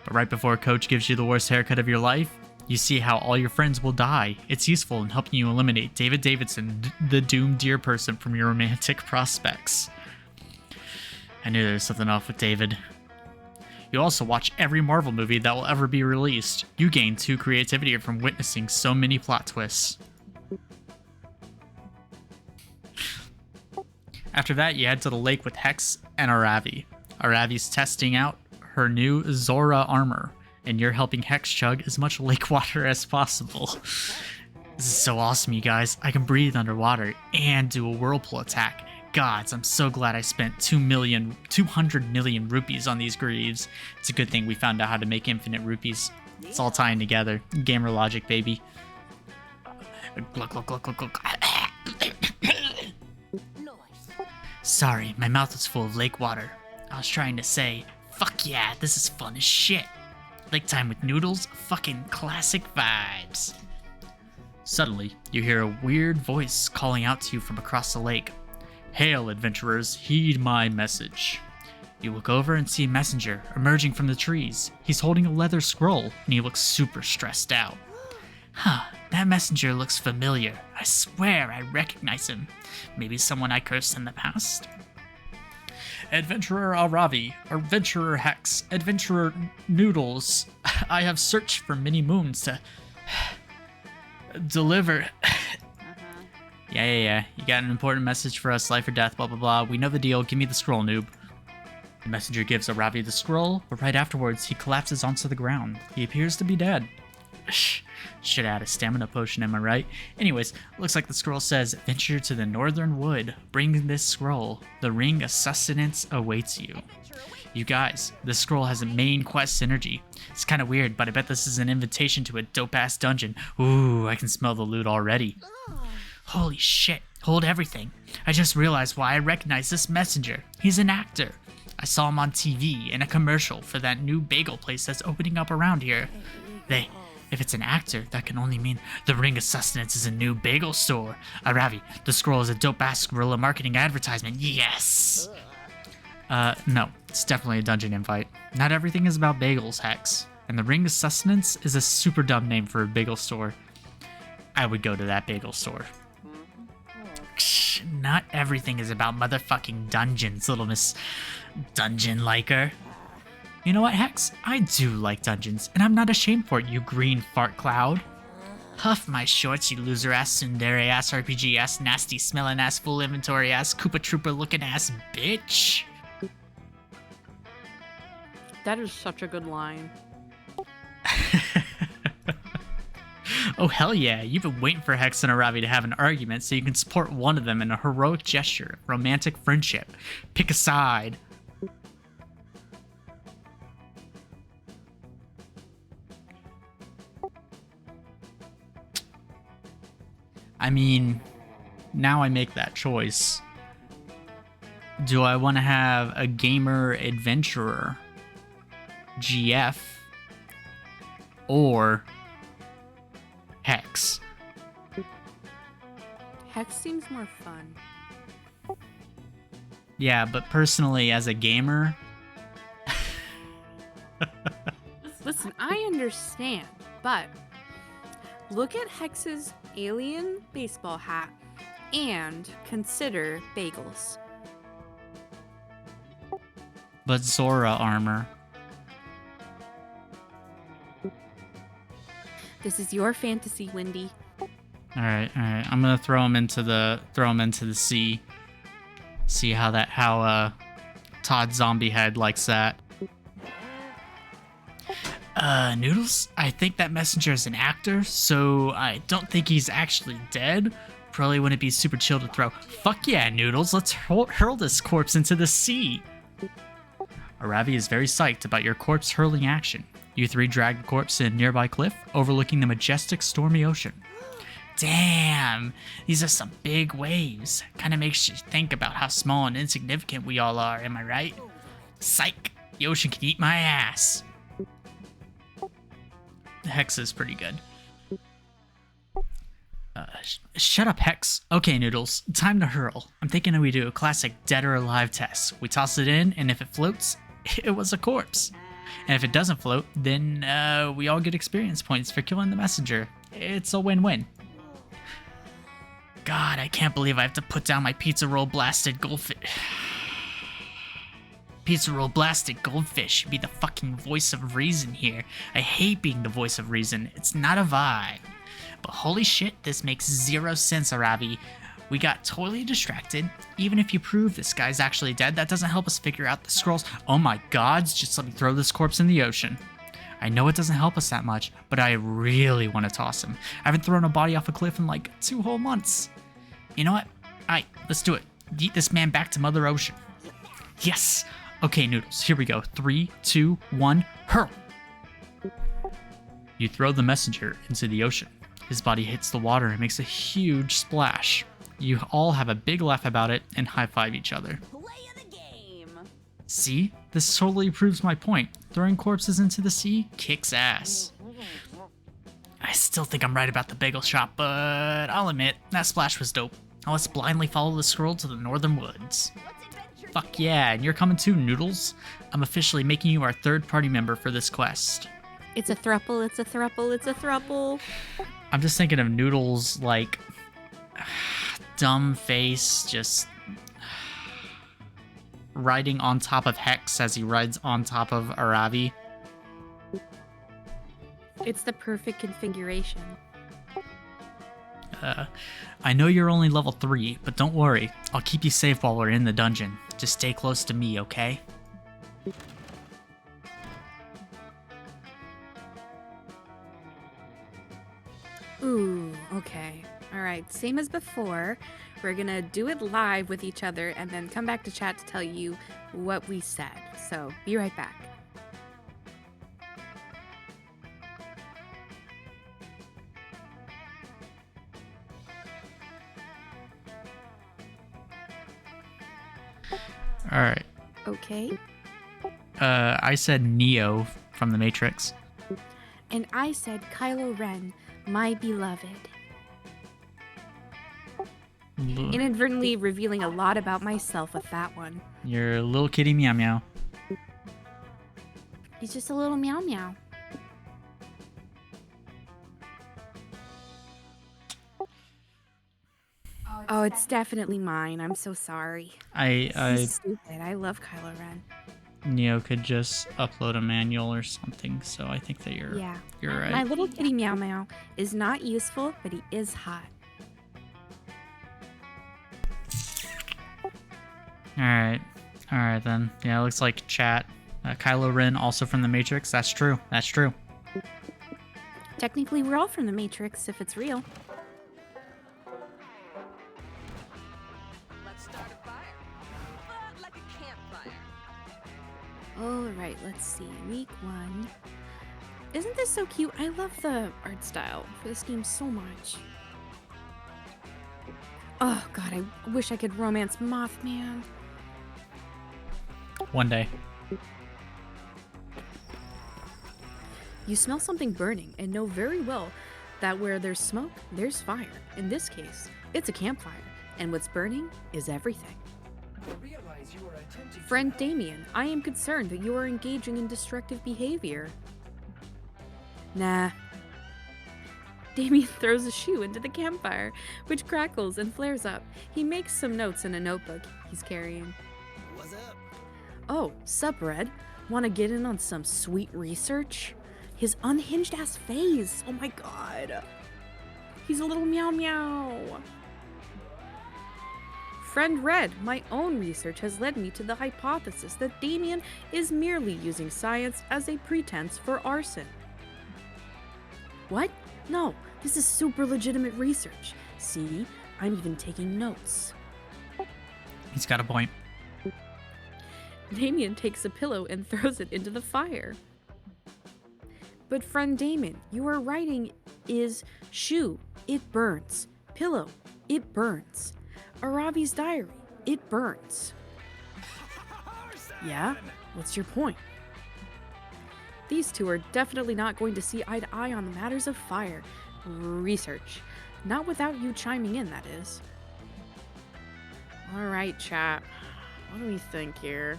But right before Coach gives you the worst haircut of your life, you see how all your friends will die. It's useful in helping you eliminate David Davidson, the doomed deer person, from your romantic prospects. I knew there was something off with David. You also watch every Marvel movie that will ever be released. You gain 2 creativity from witnessing so many plot twists. After that, you head to the lake with Hex and Aravi. Aravi's testing out her new Zora armor, and you're helping Hex chug as much lake water as possible. This is so awesome, you guys. I can breathe underwater and do a whirlpool attack. Gods, I'm so glad I spent 200 million rupees on these greaves. It's a good thing we found out how to make infinite rupees. It's all tying together. Gamer logic, baby. Glug, glug, glug, glug, glug. Sorry, my mouth was full of lake water. I was trying to say, fuck yeah, this is fun as shit. Lake time with noodles, fucking classic vibes. Suddenly, you hear a weird voice calling out to you from across the lake. Hail, adventurers, heed my message. You look over and see a messenger emerging from the trees. He's holding a leather scroll, and he looks super stressed out. Huh, that messenger looks familiar. I swear I recognize him. Maybe someone I cursed in the past? Adventurer Aravi, Adventurer Hex, Adventurer Noodles. I have searched for many moons to deliver. Yeah. You got an important message for us, life or death, blah, blah, blah. We know the deal. Give me the scroll, noob. The messenger gives Aravi the scroll, but right afterwards, he collapses onto the ground. He appears to be dead. Should add a stamina potion, am I right? Anyways, looks like the scroll says, venture to the northern wood. Bring this scroll. The ring of sustenance awaits you. You guys, this scroll has a main quest synergy. It's kind of weird, but I bet this is an invitation to a dope-ass dungeon. Ooh, I can smell the loot already. Holy shit, hold everything. I just realized why I recognize this messenger. He's an actor. I saw him on TV in a commercial for that new bagel place that's opening up around here. If it's an actor, that can only mean the Ring of Sustenance is a new bagel store. Aravi, the scroll is a dope-ass guerrilla marketing advertisement. Yes! No, it's definitely a dungeon invite. Not everything is about bagels, Hex. And the Ring of Sustenance is a super dumb name for a bagel store. I would go to that bagel store. Not everything is about motherfucking dungeons, little Miss Dungeon-liker. You know what, Hex? I do like dungeons, and I'm not ashamed for it, you green fart cloud. Huff my shorts, you loser-ass, tsundere-ass, RPG-ass, nasty-smelling-ass, full inventory-ass, Koopa Trooper-looking-ass bitch. That is such a good line. Oh, hell yeah. You've been waiting for Hex and Aravi to have an argument so you can support one of them in a heroic gesture of romantic friendship. Pick a side. I mean, now I make that choice. Do I want to have a gamer adventurer, GF, or Hex? Hex seems more fun. Yeah, but personally, as a gamer, Listen, I understand, but look at Hex's alien baseball hat and consider bagels. But Zora armor. This is your fantasy, Wendy. All right. I'm gonna throw him into the sea. See how Todd Zombie Head likes that. Noodles, I think that messenger is an actor, so I don't think he's actually dead. Probably wouldn't be super chill to throw. Fuck yeah, Noodles, let's hurl this corpse into the sea. Aravi is very psyched about your corpse hurling action. You three drag the corpse to a nearby cliff, overlooking the majestic, stormy ocean. Damn, these are some big waves. Kinda makes you think about how small and insignificant we all are, am I right? Psych, the ocean can eat my ass. Hex is pretty good. Shut up, Hex. Okay, Noodles, time to hurl. I'm thinking we do a classic dead or alive test. We toss it in, and if it floats, it was a corpse. And if it doesn't float, then we all get experience points for killing the messenger. It's a win-win. God, I can't believe I have to put down my pizza roll blasted goldfish. Pizza roll blasted goldfish. Be the fucking voice of reason here. I hate being the voice of reason. It's not a vibe. But holy shit, this makes zero sense, Aravi. We got totally distracted. Even if you prove this guy's actually dead, that doesn't help us figure out the scrolls. Oh my gods, just let me throw this corpse in the ocean. I know it doesn't help us that much, but I really want to toss him. I haven't thrown a body off a cliff in like 2 whole months. You know what? Alright, let's do it. Yeet this man back to Mother Ocean. Yes! Okay, Noodles, here we go. 3, 2, 1, hurl! You throw the messenger into the ocean. His body hits the water and makes a huge splash. You all have a big laugh about it and high-five each other. Play of the game. See? This totally proves my point. Throwing corpses into the sea kicks ass. I still think I'm right about the bagel shop, but I'll admit, that splash was dope. Now let's blindly follow the scroll to the northern woods. Fuck yeah, and you're coming too, Noodles. I'm officially making you our third party member for this quest. It's a thruple, it's a thruple, it's a thruple. I'm just thinking of Noodles, like, dumb face, just riding on top of Hex as he rides on top of Aravi. It's the perfect configuration. I know you're only level 3, but don't worry. I'll keep you safe while we're in the dungeon. Just stay close to me, okay? Ooh, okay. Alright, same as before. We're gonna do it live with each other and then come back to chat to tell you what we said. So, be right back. Alright. Okay. I said Neo from the Matrix. And I said Kylo Ren, my beloved. Inadvertently revealing a lot about myself with that one. You're a little kitty meow meow. He's just a little meow meow. Oh, it's definitely mine. I'm so sorry. He's stupid. I love Kylo Ren. Neo could just upload a manual or something, so I think that you're right. My little kitty meow meow is not useful, but he is hot. Alright then. Yeah, it looks like chat. Kylo Ren also from the Matrix. That's true. Technically, we're all from the Matrix if it's real. Let's start a fire. But like a campfire. Alright, let's see. Week 1. Isn't this so cute? I love the art style for this game so much. Oh god, I wish I could romance Mothman. One day. You smell something burning and know very well that where there's smoke, there's fire. In this case, it's a campfire, and what's burning is everything. Friend Damien, I am concerned that you are engaging in destructive behavior. Nah. Damien throws a shoe into the campfire, which crackles and flares up. He makes some notes in a notebook he's carrying. What's up? Oh, sup, Red? Want to get in on some sweet research? His unhinged ass face. Oh my god. He's a little meow meow. Friend Red, my own research has led me to the hypothesis that Damien is merely using science as a pretense for arson. What? No, this is super legitimate research. See, I'm even taking notes. He's got a point. Damien takes a pillow and throws it into the fire. But friend Damien, your writing is shoe, it burns. Pillow, it burns. Aravi's diary, it burns. Yeah? What's your point? These two are definitely not going to see eye to eye on the matters of fire. Research. Not without you chiming in, that is. Alright, chat. What do we think here?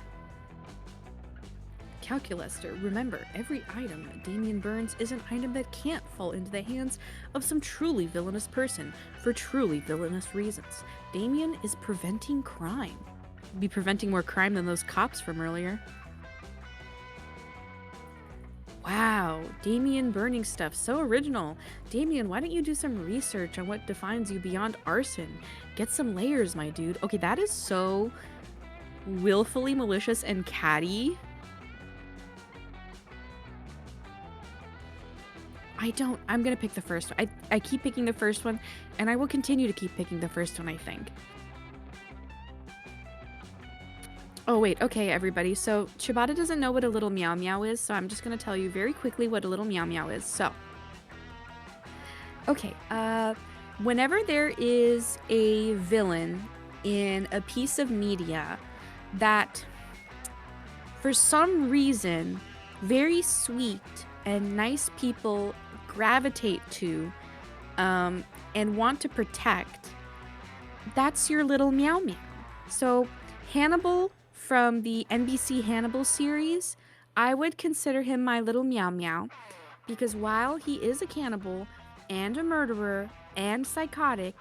Calculaster, remember, every item Damien burns is an item that can't fall into the hands of some truly villainous person for truly villainous reasons. Damien is preventing crime. Be preventing more crime than those cops from earlier. Wow, Damien burning stuff, so original. Damien, why don't you do some research on what defines you beyond arson? Get some layers, my dude. Okay, that is so willfully malicious and catty. I'm gonna pick the first one. I keep picking the first one, and I will continue to keep picking the first one, I think. Oh, wait, okay, everybody. So, Shibata doesn't know what a little meow meow is, so I'm just gonna tell you very quickly what a little meow meow is. So, okay, whenever there is a villain in a piece of media that, for some reason, very sweet and nice people gravitate to and want to protect, that's your little meow meow. So Hannibal from the NBC Hannibal series, I would consider him my little meow meow because while he is a cannibal and a murderer and psychotic,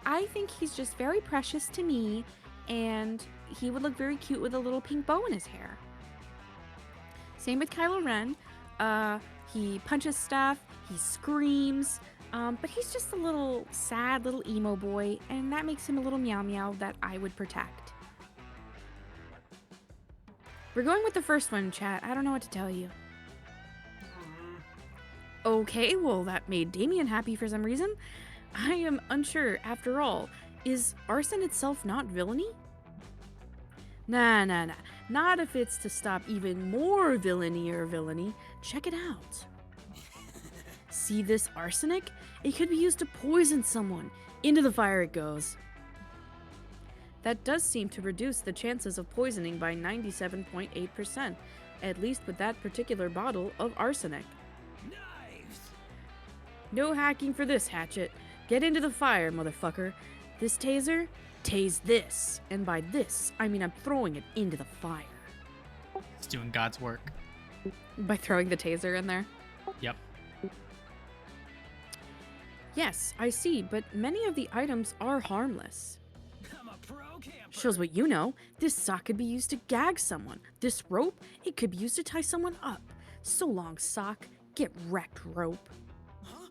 I think he's just very precious to me and he would look very cute with a little pink bow in his hair. Same with Kylo Ren. He punches stuff, he screams, but he's just a little sad little emo boy, and that makes him a little meow meow that I would protect. We're going with the first one, chat. I don't know what to tell you. Okay, well, that made Damien happy for some reason. I am unsure, after all. Is arson itself not villainy? Nah. Not if it's to stop even more villainy. Check it out. See this arsenic? It could be used to poison someone. Into the fire it goes. That does seem to reduce the chances of poisoning by 97.8%, at least with that particular bottle of arsenic. Knives! No hacking for this, Hatchet. Get into the fire, motherfucker. This taser? Tase this. And by this, I mean I'm throwing it into the fire. He's doing God's work. By throwing the taser in there? Yep. Yes, I see, but many of the items are harmless. I'm a pro camper. Shows what you know. This sock could be used to gag someone. This rope, it could be used to tie someone up. So long, sock. Get wrecked, rope. Huh?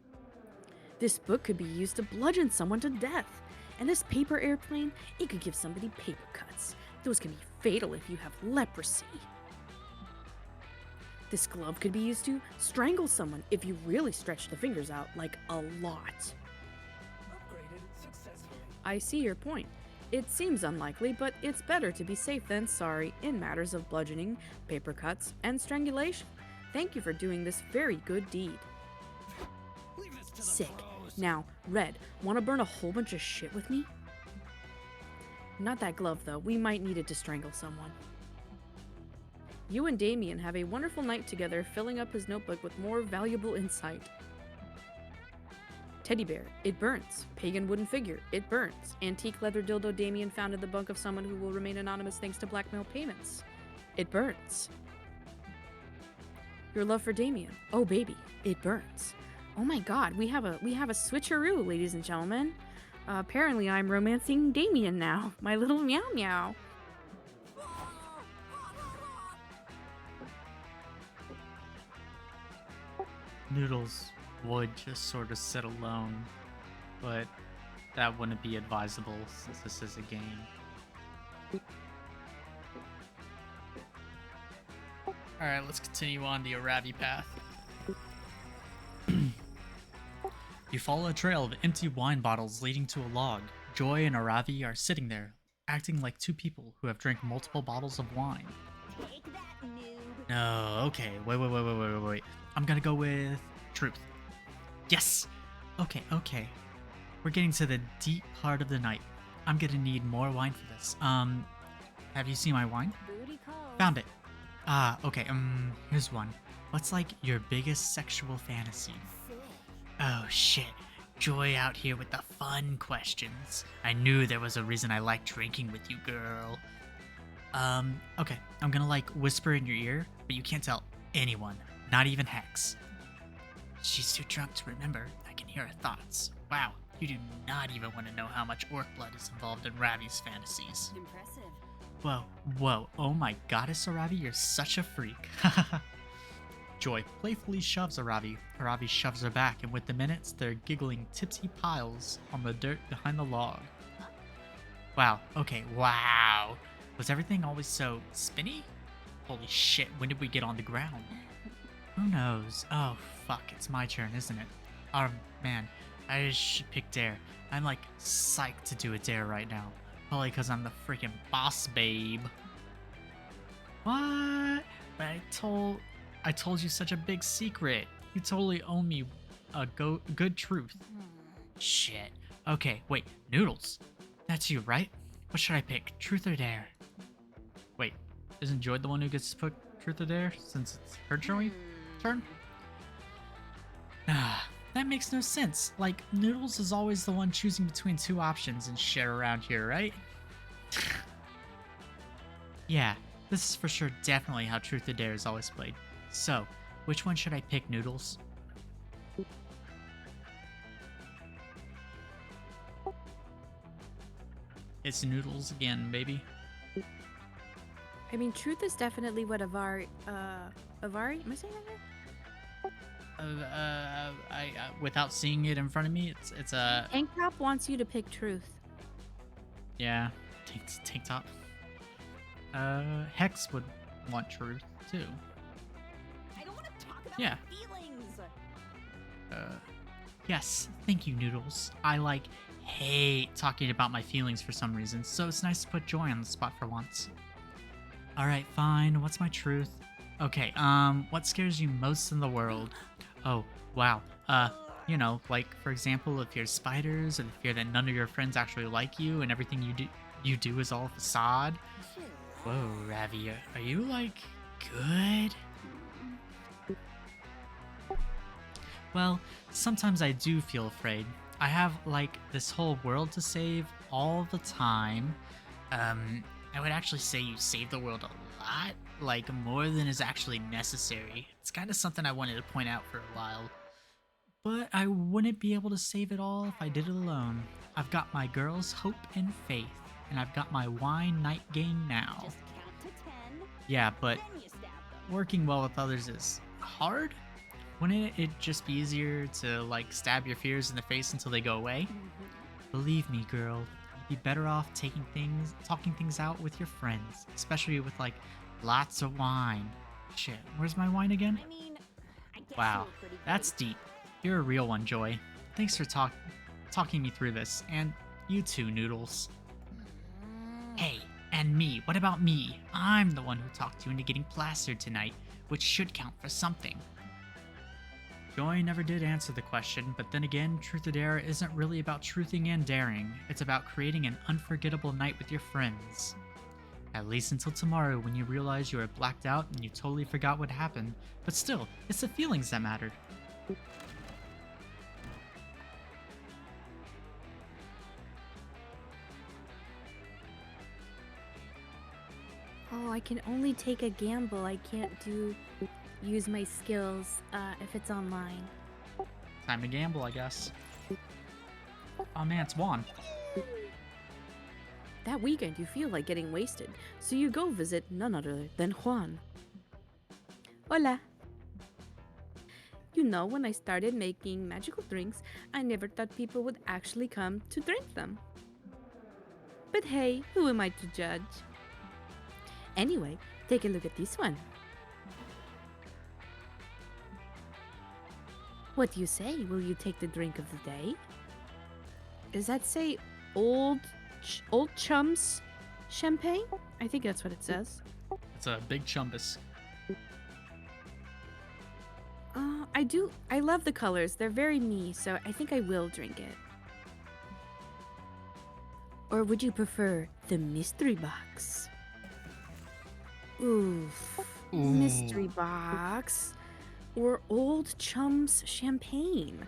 This book could be used to bludgeon someone to death. And this paper airplane, it could give somebody paper cuts. Those can be fatal if you have leprosy. This glove could be used to strangle someone if you really stretch the fingers out, like a lot. Upgraded successfully. I see your point. It seems unlikely, but it's better to be safe than sorry in matters of bludgeoning, paper cuts, and strangulation. Thank you for doing this very good deed. Leave this to the Sick. pros. Now, Red, want to burn a whole bunch of shit with me? Not that glove, though. We might need it to strangle someone. You and Damien have a wonderful night together, filling up his notebook with more valuable insight. Teddy bear, it burns. Pagan wooden figure, it burns. Antique leather dildo Damien found in the bunk of someone who will remain anonymous thanks to blackmail payments. It burns. Your love for Damien. Oh baby, it burns. Oh my god, we have a switcheroo, ladies and gentlemen. Apparently I'm romancing Damien now. My little meow meow. Noodles would just sort of sit alone, but that wouldn't be advisable since this is a game. Alright, let's continue on the Aravi path. You follow a trail of empty wine bottles leading to a log. Joy and Aravi are sitting there, acting like two people who have drank multiple bottles of wine. Take that, noob. No, okay, wait. I'm gonna go with truth. Yes! Okay. We're getting to the deep part of the night. I'm gonna need more wine for this. Have you seen my wine? Booty call. Found it. Okay, here's one. What's like your biggest sexual fantasy? Oh shit. Joy out here with the fun questions. I knew there was a reason I liked drinking with you, girl. Okay. I'm gonna like whisper in your ear, but you can't tell anyone, not even Hex. She's too drunk to remember. I can hear her thoughts. Wow, you do not even want to know how much orc blood is involved in Ravi's fantasies. Impressive. Whoa. Oh my goddess, Aravi, you're such a freak. Joy playfully shoves Aravi. Aravi shoves her back, and with the minutes, they're giggling tipsy piles on the dirt behind the log. Wow, okay, wow. Was everything always so spinny? Holy shit, when did we get on the ground? Who knows? Oh, fuck, it's my turn, isn't it? Oh, man, I should pick Dare. I'm like psyched to do a Dare right now. Probably because I'm the freaking boss babe. What? But I told you such a big secret. You totally owe me a good truth. Shit. Okay, wait, Noodles. That's you, right? What should I pick, truth or dare? Wait, isn't Joy the one who gets to put truth or dare since it's her turn? That makes no sense. Like, Noodles is always the one choosing between two options and shit around here, right? Yeah, this is for sure definitely how truth or dare is always played. So, which one should I pick, Noodles? It's Noodles again, baby. I mean, truth is definitely what Avari, am I saying that right? Without seeing it in front of me, it's a Tank Top wants you to pick truth. yeah, tank top. Hex would want truth too. I don't want to talk about Yeah. my feelings. Yes, thank you, Noodles. I hate talking about my feelings for some reason, so it's nice to put Joy on the spot for once. Alright, fine. What's my truth? Okay, what scares you most in the world? Oh, wow. Like, for example, the fear of spiders, or the fear that none of your friends actually like you, and everything you do is all a facade. Whoa, Ravi, are you, good? Well, sometimes I do feel afraid. I have, this whole world to save all the time. I would actually say you save the world a lot, more than is actually necessary. It's kind of something I wanted to point out for a while. But I wouldn't be able to save it all if I did it alone. I've got my girls' hope and faith, and I've got my wine night game now. Just count to 10. Yeah, but Then you stab them. working well with others is hard? Wouldn't it just be easier to, stab your fears in the face until they go away? Believe me, girl, you'd be better off talking things out with your friends, especially with, lots of wine. Shit, where's my wine again? I mean, I guess Wow, you were pretty that's good. deep. You're a real one, Joy. Thanks for talking me through this, and you too, Noodles. Hey, and me, what about me? I'm the one who talked you into getting plastered tonight, which should count for something. Joy never did answer the question, but then again, Truth or Dare isn't really about truthing and daring. It's about creating an unforgettable night with your friends. At least until tomorrow when you realize you are blacked out and you totally forgot what happened. But still, it's the feelings that mattered. Oh, I can only take a gamble. I can't do use my skills if it's online. Time to gamble, I guess. Oh man, it's Juan. That weekend, you feel like getting wasted, so you go visit none other than Juan. Hola. You know, when I started making magical drinks, I never thought people would actually come to drink them. But hey, who am I to judge? Anyway, take a look at this one. What do you say? Will you take the drink of the day? Does that say old chums champagne? I think that's what it says. It's a big chumbus. I love the colors. They're very me, so I think I will drink it. Or would you prefer the mystery box? Oof. Ooh. Mystery box. Or old chums champagne.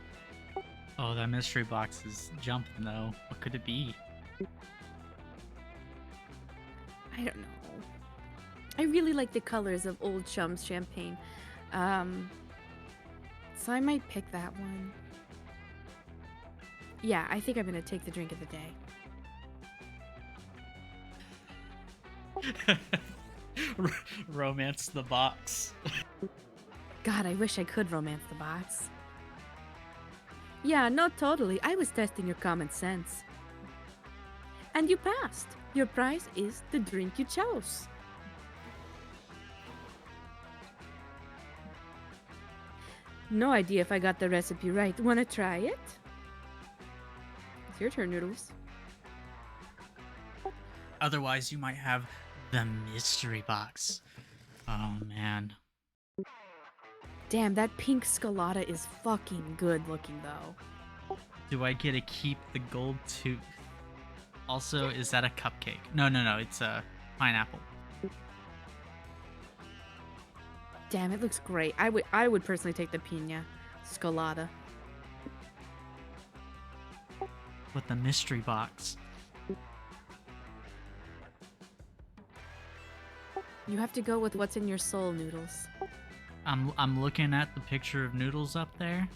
Oh, that mystery box is jumping though. What could it be? I don't know. I really like the colors of old chums champagne. So I might pick that one. Yeah, I think I'm gonna take the drink of the day. Romance the box. God, I wish I could romance the box. Yeah, no, totally. I was testing your common sense. And you passed. Your prize is the drink you chose. No idea if I got the recipe right. Wanna try it? It's your turn, Noodles. Otherwise, you might have the mystery box. Oh man. Damn, that pink Scalata is fucking good looking though. Do I get to keep the gold tooth? Also, is that a cupcake? No, it's a pineapple. Damn, it looks great. I would personally take the pina Scalata. But the mystery box. You have to go with what's in your soul, Noodles. I'm looking at the picture of Noodles up there.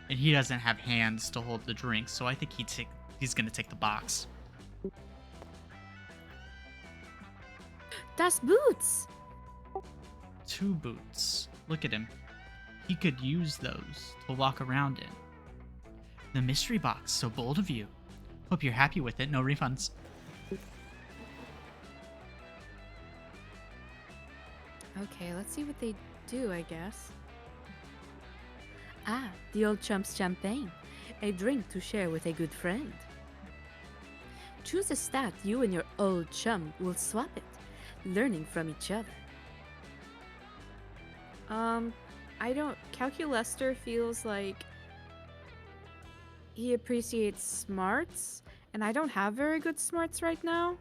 And he doesn't have hands to hold the drink, so I think he's gonna take the box. Das Boots! 2 boots. Look at him. He could use those to walk around in. The mystery box, so bold of you. Hope you're happy with it, no refunds. Okay, let's see what they do, I guess. Ah, the old chump's champagne. A drink to share with a good friend. Choose a stat you and your old chum will swap it, learning from each other. I don't... Calculester feels like he appreciates smarts, and I don't have very good smarts right now.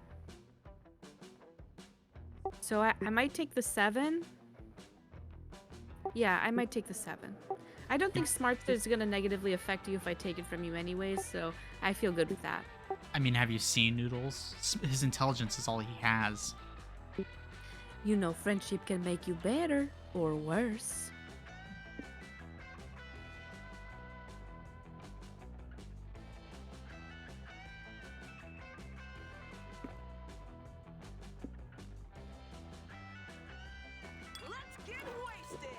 So I might take the 7. Yeah, I might take the 7. I don't think smarts is going to negatively affect you if I take it from you anyways, so I feel good with that. I mean, have you seen Noodles? His intelligence is all he has. You know, friendship can make you better or worse. Let's get wasted.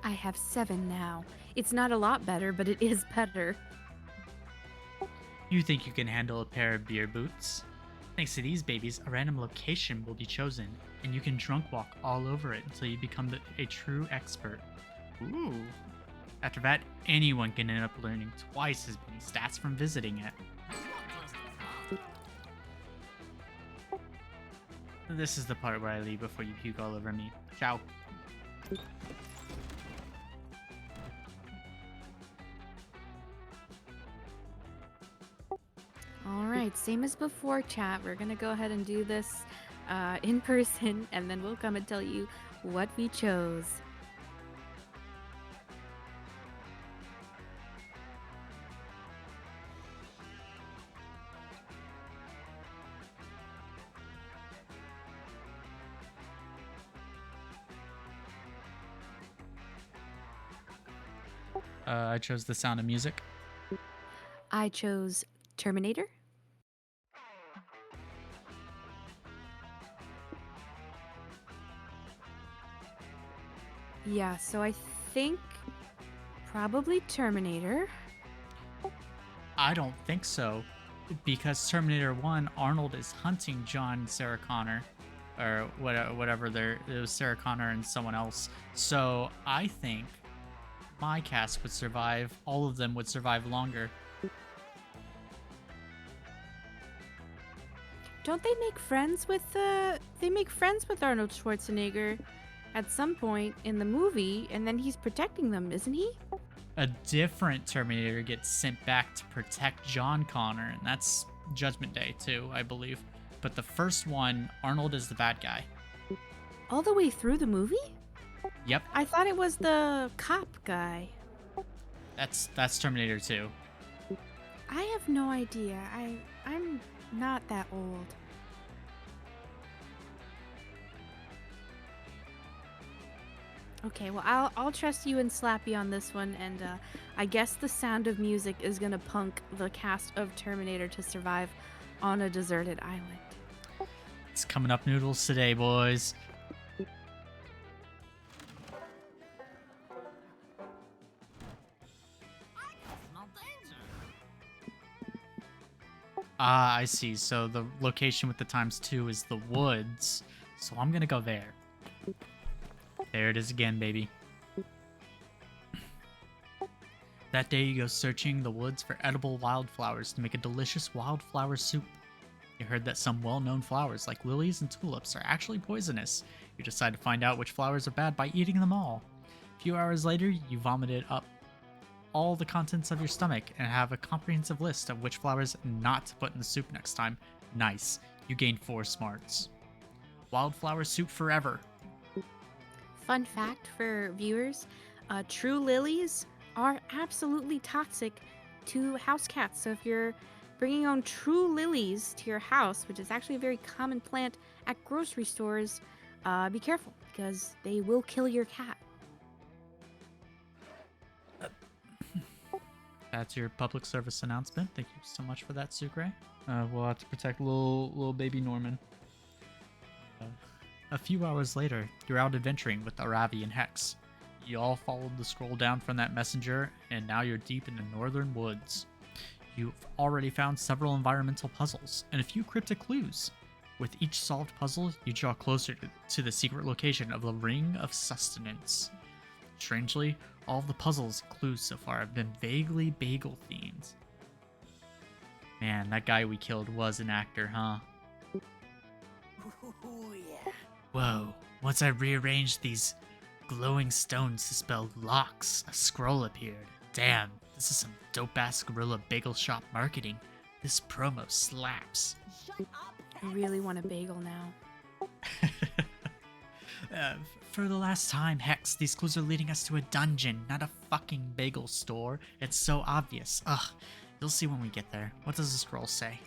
I have 7 now. It's not a lot better, but it is better. You think you can handle a pair of beer boots? Thanks to these babies, a random location will be chosen, and you can drunk walk all over it until you become a true expert. Ooh. After that, anyone can end up learning twice as many stats from visiting it. This is the part where I leave before you puke all over me. Ciao. Alright, same as before, chat. We're gonna go ahead and do this in person, and then we'll come and tell you what we chose. I chose The Sound of Music. I chose Terminator. Yeah, so I think probably Terminator. I don't think so, because Terminator 1, Arnold is hunting John Sarah Connor, or whatever. It was Sarah Connor and someone else. So I think my cast would survive. All of them would survive longer. Don't they make friends with they make friends with Arnold Schwarzenegger at some point in the movie, and then he's protecting them, isn't he? A different Terminator gets sent back to protect John Connor, and that's Judgment Day too, I believe. But the first one, Arnold is the bad guy. All the way through the movie? Yep, I thought it was the cop guy. that's Terminator 2. I have no idea. I'm not that old. Okay, well I'll trust you and Slappy on this one, and I guess The Sound of Music is gonna punk the cast of Terminator to survive on a deserted island. It's coming up noodles today, boys. Smell danger. Ah, I see. So the location with the ×2 is the woods. So I'm gonna go there. There it is again, baby. That day you go searching the woods for edible wildflowers to make a delicious wildflower soup. You heard that some well-known flowers like lilies and tulips are actually poisonous. You decide to find out which flowers are bad by eating them all. A few hours later, you vomited up all the contents of your stomach and have a comprehensive list of which flowers not to put in the soup next time. Nice. You gained 4 smarts. Wildflower soup forever. Fun fact for viewers, true lilies are absolutely toxic to house cats. So if you're bringing on true lilies to your house, which is actually a very common plant at grocery stores, be careful because they will kill your cat. That's your public service announcement. Thank you so much for that, Sucre. We'll have to protect little baby Norman. A few hours later, you're out adventuring with Aravi and Hex. You all followed the scroll down from that messenger, and now you're deep in the northern woods. You've already found several environmental puzzles and a few cryptic clues. With each solved puzzle, you draw closer to the secret location of the Ring of Sustenance. Strangely, all of the puzzles and clues so far have been vaguely bagel themed. Man, that guy we killed was an actor, huh? Ooh, yeah. Whoa, once I rearranged these glowing stones to spell locks, a scroll appeared. Damn, this is some dope-ass guerrilla bagel shop marketing. This promo slaps. Shut up. I really want a bagel now. For the last time, Hex, these clues are leading us to a dungeon, not a fucking bagel store. It's so obvious. Ugh, you'll see when we get there. What does the scroll say?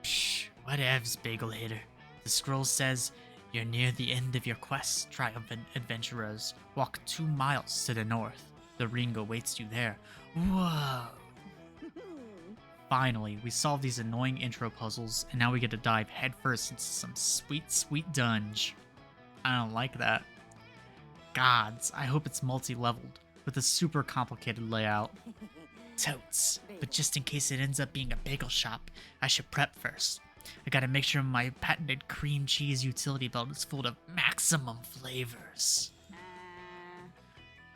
Psh, whatevs, bagel hater. The scroll says, you're near the end of your quest, triumphant adventurers. Walk 2 miles to the north. The ring awaits you there. Whoa. Finally, we solved these annoying intro puzzles, and now we get to dive headfirst into some sweet, sweet dunge. I don't like that. Gods, I hope it's multi-leveled, with a super complicated layout. Totes, but just in case it ends up being a bagel shop, I should prep first. I gotta make sure my patented cream cheese utility belt is full of maximum flavors.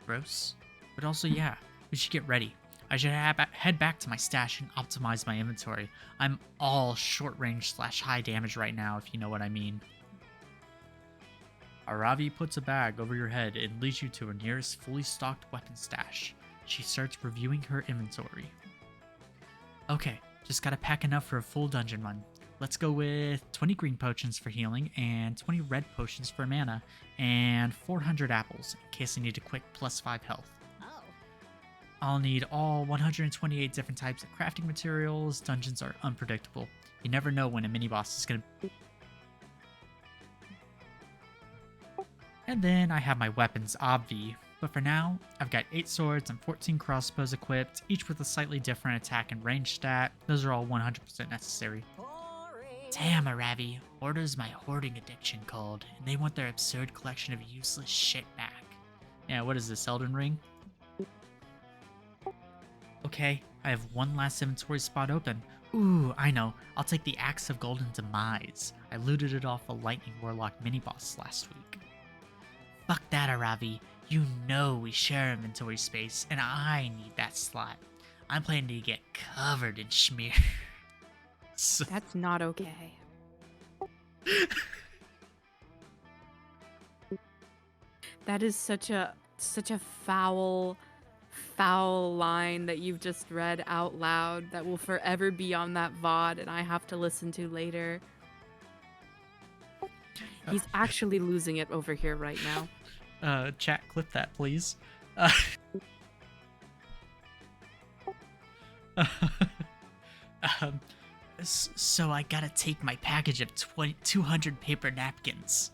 Gross. But also, yeah, we should get ready. I should head back to my stash and optimize my inventory. I'm all short range / high damage right now, if you know what I mean. Aravi puts a bag over your head and leads you to her nearest fully stocked weapon stash. She starts reviewing her inventory. Okay, just gotta pack enough for a full dungeon run. Let's go with 20 green potions for healing and 20 red potions for mana and 400 apples in case I need a quick +5 health. Oh. I'll need all 128 different types of crafting materials. Dungeons are unpredictable. You never know when a mini-boss is gonna... And then I have my weapons, obvi. But for now, I've got 8 swords and 14 crossbows equipped, each with a slightly different attack and range stat. Those are all 100% necessary. Damn, Aravi, Hoarder's my hoarding addiction called, and they want their absurd collection of useless shit back. Yeah, what is this, Elden Ring? Okay, I have one last inventory spot open. Ooh, I know, I'll take the Axe of Golden Demise. I looted it off a Lightning Warlock mini-boss last week. Fuck that, Aravi. You know we share inventory space, and I need that slot. I'm planning to get covered in schmear. That's not okay. That is such a foul line that you've just read out loud that will forever be on that VOD and I have to listen to later. He's actually losing it over here right now. Chat, clip that, please. So I gotta take my package of 200 paper napkins.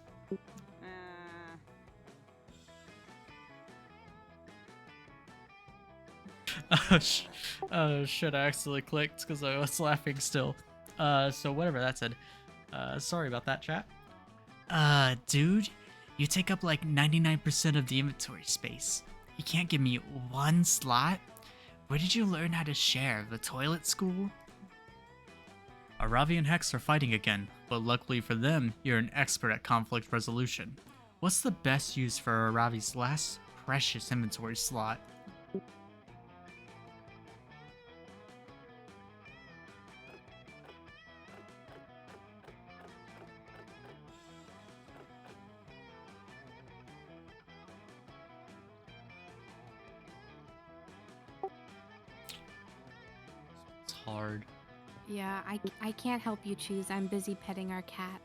Shit, I accidentally clicked because I was laughing still. So whatever that said. Sorry about that, chat. Dude, you take up like 99% of the inventory space. You can't give me one slot? Where did you learn how to share? The toilet school? Aravi and Hex are fighting again, but luckily for them, you're an expert at conflict resolution. What's the best use for Aravi's last precious inventory slot? It's hard. Yeah, I can't help you choose. I'm busy petting our cat.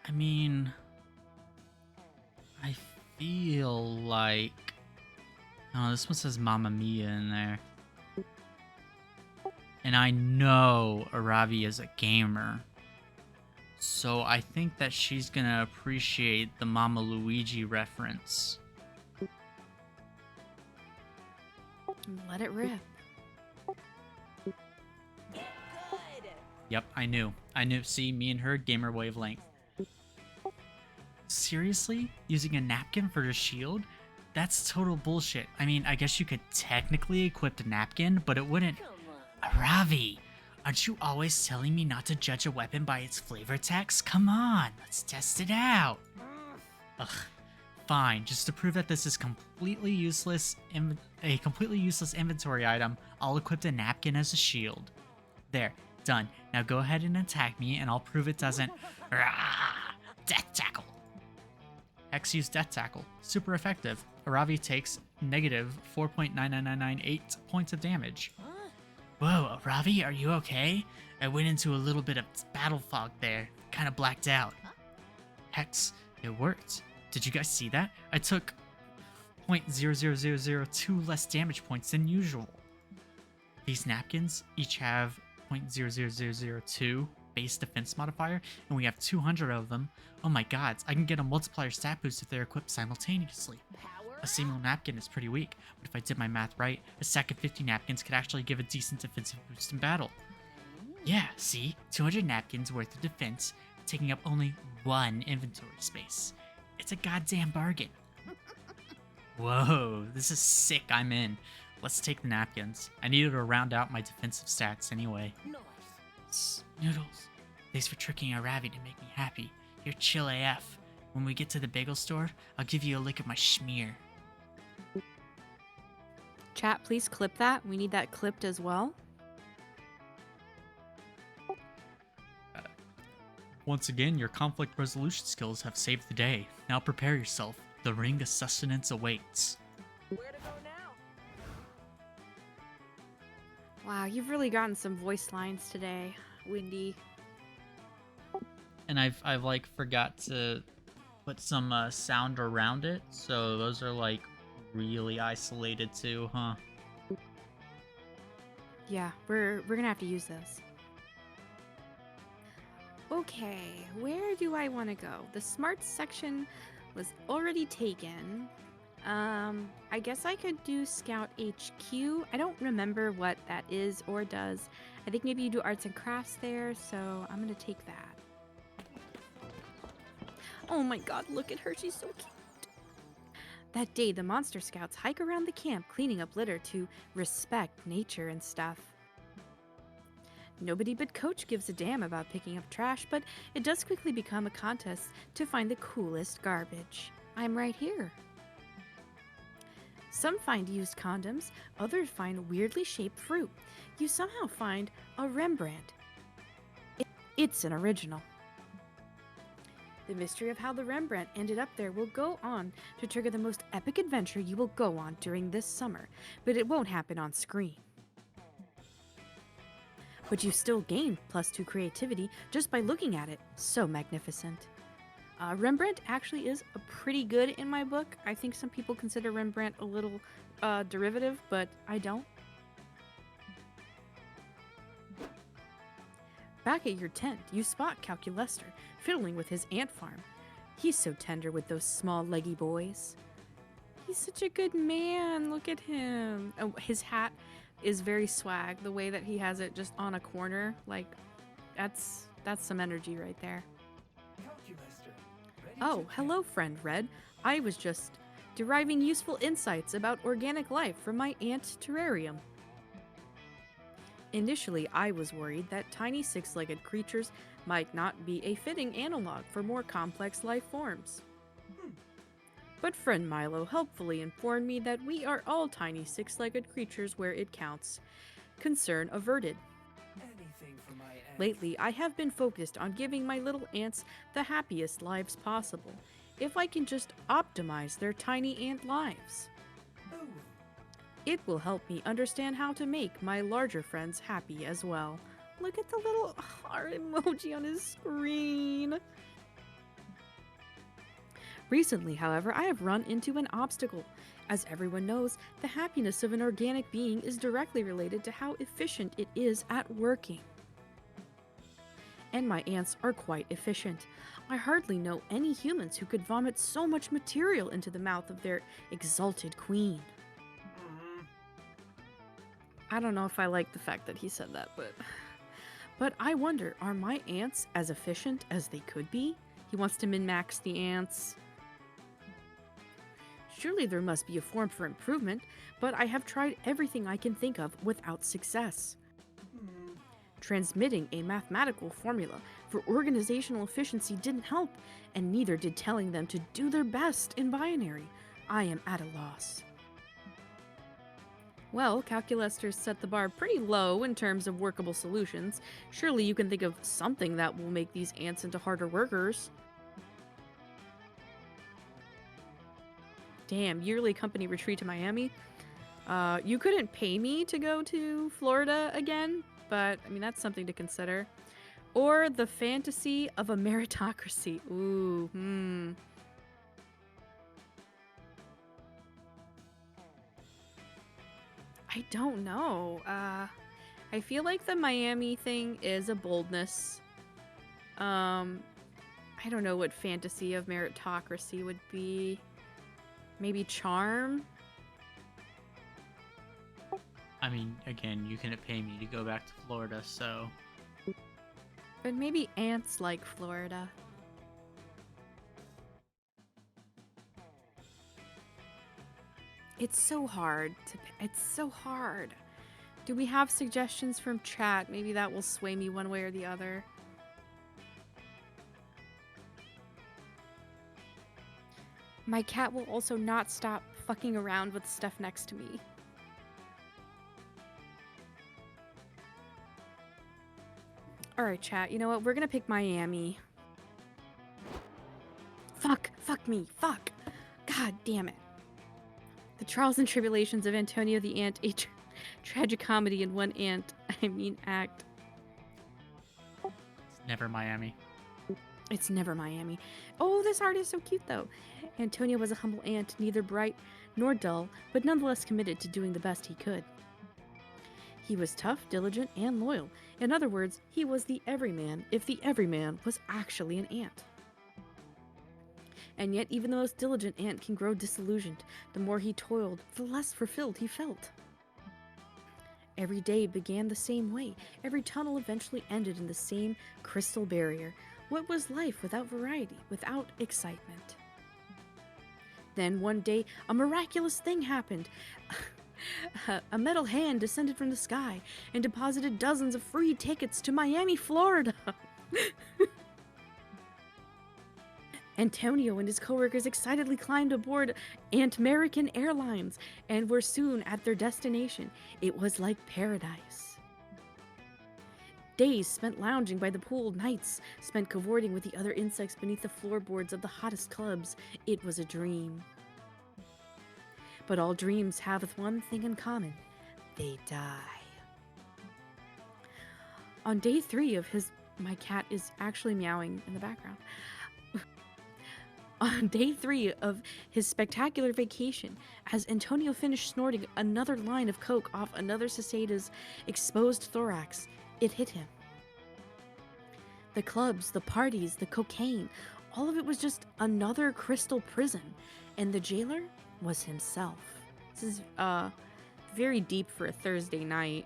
I mean, I feel like... Oh, this one says Mamma Mia in there. And I know Aravi is a gamer. So I think that she's gonna appreciate the Mama Luigi reference. Let it rip. Get good. Yep, I knew. See, me and her, gamer wavelength. Seriously? Using a napkin for a shield? That's total bullshit. I mean, I guess you could technically equip a napkin, but it wouldn't... Come on. Aravi, aren't you always telling me not to judge a weapon by its flavor text? Come on, let's test it out. Ugh, fine. Just to prove that this is completely useless, a completely useless inventory item, I'll equip the napkin as a shield. There, done. Now go ahead and attack me, and I'll prove it doesn't. Rah! Death Tackle. Hex used Death Tackle. Super effective. Aravi takes negative 4.99998 points of damage. Whoa, Aravi, are you okay? I went into a little bit of battle fog there. Kinda blacked out. Hex, it worked. Did you guys see that? I took 0.00002 less damage points than usual. These napkins each have 0.00002 base defense modifier, and we have 200 of them. Oh my god, I can get a multiplier stat boost if they're equipped simultaneously. Power A single napkin is pretty weak, but if I did my math right, a stack of 50 napkins could actually give a decent defensive boost in battle. Yeah, see? 200 napkins worth of defense, taking up only one inventory space. It's a goddamn bargain. Whoa, this is sick, I'm in. Let's take the napkins. I needed to round out my defensive stats anyway. Nice. Noodles, thanks for tricking Aravi to make me happy. You're chill AF. When we get to the bagel store, I'll give you a lick of my schmear. Chat, please clip that. We need that clipped as well. Once again, your conflict resolution skills have saved the day. Now prepare yourself. The ring of sustenance awaits. Where to go now? Wow, you've really gotten some voice lines today, Windy. And I've like forgot to put some sound around it, so those are like really isolated too, huh? Yeah, we're gonna have to use this. Okay, where do I want to go? The smart section was already taken. I guess I could do Scout HQ. I don't remember what that is or does. I think maybe you do arts and crafts there, so I'm gonna take that. Oh my god, look at her, she's so cute. That day, the Monster Scouts hike around the camp cleaning up litter to respect nature and stuff. Nobody but Coach gives a damn about picking up trash, but it does quickly become a contest to find the coolest garbage. I'm right here. Some find used condoms, others find weirdly shaped fruit. You somehow find a Rembrandt. It's an original. The mystery of how the Rembrandt ended up there will go on to trigger the most epic adventure you will go on during this summer, but it won't happen on screen. But you still gain +2 creativity just by looking at it. So magnificent. Rembrandt actually is a pretty good in my book. I think some people consider Rembrandt a little derivative, but I don't. Back at your tent, you spot Calculester fiddling with his ant farm. He's so tender with those small leggy boys. He's such a good man. Look at him. Oh, his hat is very swag. The way that he has it just on a corner, like that's some energy right there. Oh, hello, friend Red. I was just deriving useful insights about organic life from my ant terrarium. Initially, I was worried that tiny six-legged creatures might not be a fitting analog for more complex life forms. But friend Milo helpfully informed me that we are all tiny six-legged creatures where it counts. Concern averted. Lately, I have been focused on giving my little ants the happiest lives possible, if I can just optimize their tiny ant lives. It will help me understand how to make my larger friends happy as well. Look at the little heart emoji on his screen. Recently, however, I have run into an obstacle. As everyone knows, the happiness of an organic being is directly related to how efficient it is at working. And my ants are quite efficient. I hardly know any humans who could vomit so much material into the mouth of their exalted queen. I don't know if I like the fact that he said that, but I wonder, are my ants as efficient as they could be? He wants to min-max the ants. Surely there must be a form for improvement, but I have tried everything I can think of without success. Transmitting a mathematical formula for organizational efficiency didn't help, and neither did telling them to do their best in binary. I am at a loss. Well, Calculester set the bar pretty low in terms of workable solutions. Surely you can think of something that will make these ants into harder workers. Damn, yearly company retreat to Miami. You couldn't pay me to go to Florida again, but I mean, that's something to consider. Or the fantasy of a meritocracy. Ooh, I don't know. I feel like the Miami thing is a boldness. I don't know what fantasy of meritocracy would be. Maybe charm? I mean, again, you couldn't pay me to go back to Florida, so... But maybe ants like Florida. It's so hard to... It's so hard. Do we have suggestions from chat? Maybe that will sway me one way or the other. My cat will also not stop fucking around with stuff next to me. Alright, chat. You know what? We're gonna pick Miami. Fuck! Fuck me! Fuck! God damn it. The trials and tribulations of Antonio the Ant, a tragic comedy in one act. It's never Miami. It's never Miami. Oh, this art is so cute, though. Antonio was a humble ant, neither bright nor dull, but nonetheless committed to doing the best he could. He was tough, diligent, and loyal. In other words, he was the everyman if the everyman was actually an ant. And yet, even the most diligent ant can grow disillusioned. The more he toiled, the less fulfilled he felt. Every day began the same way. Every tunnel eventually ended in the same crystal barrier. What was life without variety, without excitement? Then one day, a miraculous thing happened. A metal hand descended from the sky and deposited dozens of free tickets to Miami, Florida. Antonio and his coworkers excitedly climbed aboard Ant-American Airlines and were soon at their destination. It was like paradise. Days spent lounging by the pool, nights spent cavorting with the other insects beneath the floorboards of the hottest clubs. It was a dream. But all dreams have one thing in common. They die. On day 3 of his... My cat is actually meowing in the background. On day 3 of his spectacular vacation, as Antonio finished snorting another line of coke off another cicada's exposed thorax, it hit him. The clubs, the parties, the cocaine, all of it was just another crystal prison, and the jailer was himself. This is very deep for a Thursday night.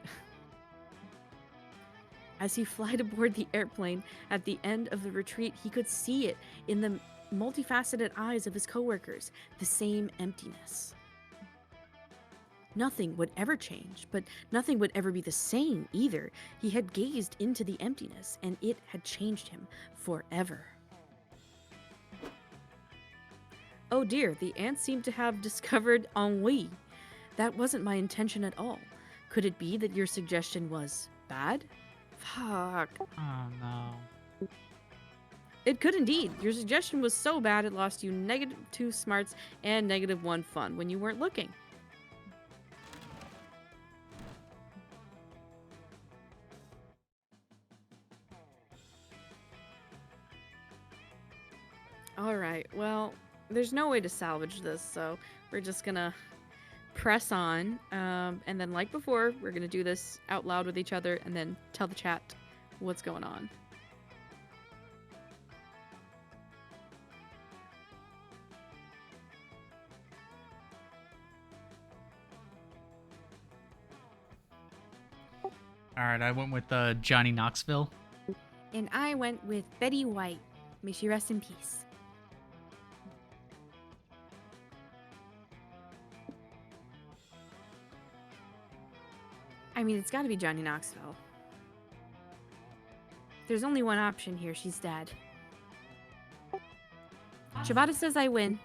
As he flied aboard the airplane at the end of the retreat, he could see it in the multifaceted eyes of his coworkers, the same emptiness. Nothing would ever change, but nothing would ever be the same either. He had gazed into the emptiness, and it had changed him forever. Oh dear, the ants seem to have discovered ennui. That wasn't my intention at all. Could it be that your suggestion was bad? Fuck. Oh no. It could indeed. Your suggestion was so bad it lost you -2 smarts and -1 fun when you weren't looking. Alright, well, there's no way to salvage this, so we're just gonna press on. And then like before, we're gonna do this out loud with each other and then tell the chat what's going on. Alright, I went with Johnny Knoxville. And I went with Betty White. May she rest in peace. I mean, it's gotta be Johnny Knoxville. There's only one option here. She's dead. Shibata says I win.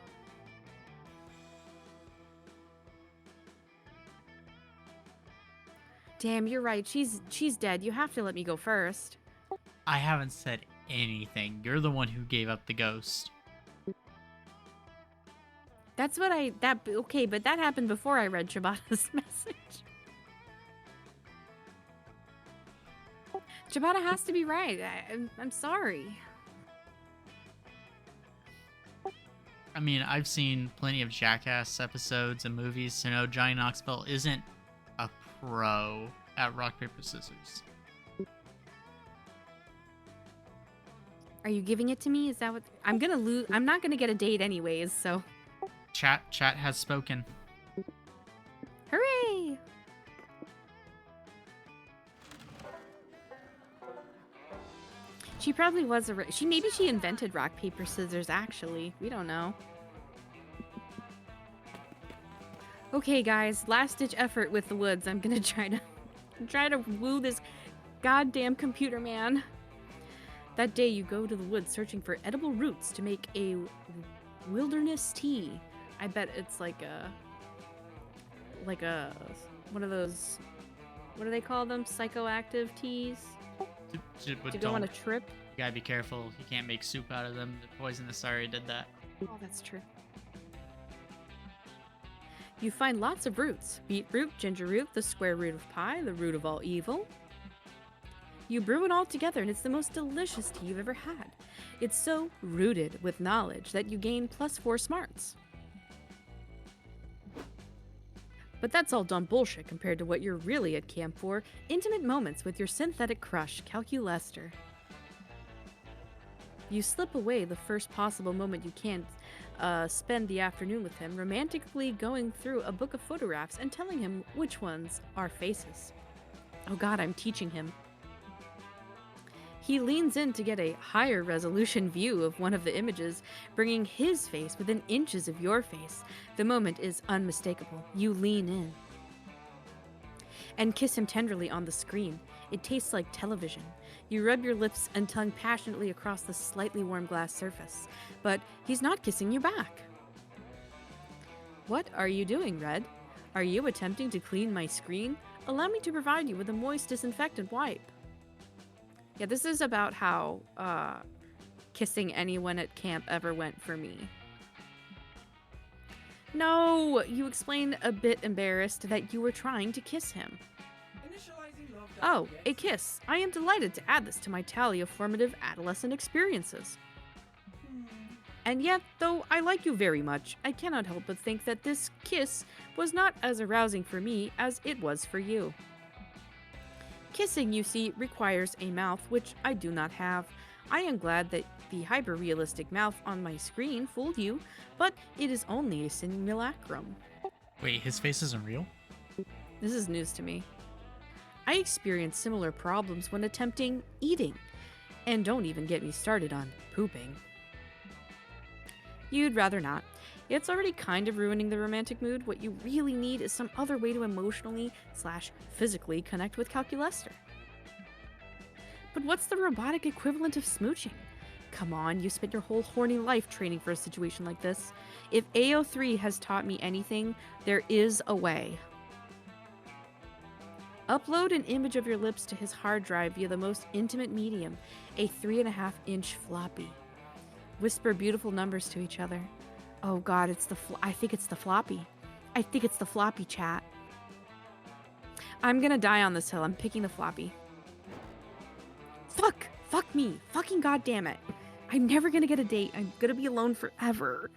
Damn, you're right. She's dead. You have to let me go first. I haven't said anything. You're the one who gave up the ghost. That's what okay, but that happened before I read Shibata's message. Shibata has to be right. I'm sorry. I mean, I've seen plenty of Jackass episodes and movies to know Johnny Knoxville isn't a pro at rock, paper, scissors. Are you giving it to me? Is that what... I'm gonna lose... I'm not gonna get a date anyways, so... Chat has spoken. Hooray! She probably was a... Maybe she invented rock, paper, scissors, actually. We don't know. Okay, guys. Last-ditch effort with the woods. I'm gonna try to woo this goddamn computer man. That day, you go to the woods searching for edible roots to make a wilderness tea. I bet it's like a one of those, what do they call them? Psychoactive teas? To go on a trip? You gotta be careful. You can't make soup out of them. The poisonous already did that. Oh, that's true. You find lots of roots. Beetroot, ginger root, the square root of pie, the root of all evil. You brew it all together, and it's the most delicious tea you've ever had. It's so rooted with knowledge that you gain +4 smarts. But that's all dumb bullshit compared to what you're really at camp for, intimate moments with your synthetic crush, Calculester. You slip away the first possible moment you can spend the afternoon with him, romantically going through a book of photographs and telling him which ones are faces. Oh god, I'm teaching him. He leans in to get a higher resolution view of one of the images, bringing his face within inches of your face. The moment is unmistakable. You lean in and kiss him tenderly on the screen. It tastes like television. You rub your lips and tongue passionately across the slightly warm glass surface, but he's not kissing you back. What are you doing, Red? Are you attempting to clean my screen? Allow me to provide you with a moist disinfectant wipe. Yeah, this is about how kissing anyone at camp ever went for me. No, you explained a bit embarrassed that you were trying to kiss him. Oh, a kiss. I am delighted to add this to my tally of formative adolescent experiences. And yet, though I like you very much, I cannot help but think that this kiss was not as arousing for me as it was for you. Kissing, you see, requires a mouth, which I do not have. I am glad that the hyper-realistic mouth on my screen fooled you, but it is only a simulacrum. Wait, his face isn't real? This is news to me. I experienced similar problems when attempting eating. And don't even get me started on pooping. You'd rather not. It's already kind of ruining the romantic mood. What you really need is some other way to emotionally/physically connect with Calculester. But what's the robotic equivalent of smooching? Come on, you spent your whole horny life training for a situation like this. If AO3 has taught me anything, there is a way. Upload an image of your lips to his hard drive via the most intimate medium, a 3.5-inch floppy. Whisper beautiful numbers to each other. Oh god, I think it's the floppy. I think it's the floppy, chat. I'm gonna die on this hill. I'm picking the floppy. Fuck! Fuck me! Fucking goddamn it! I'm never gonna get a date. I'm gonna be alone forever.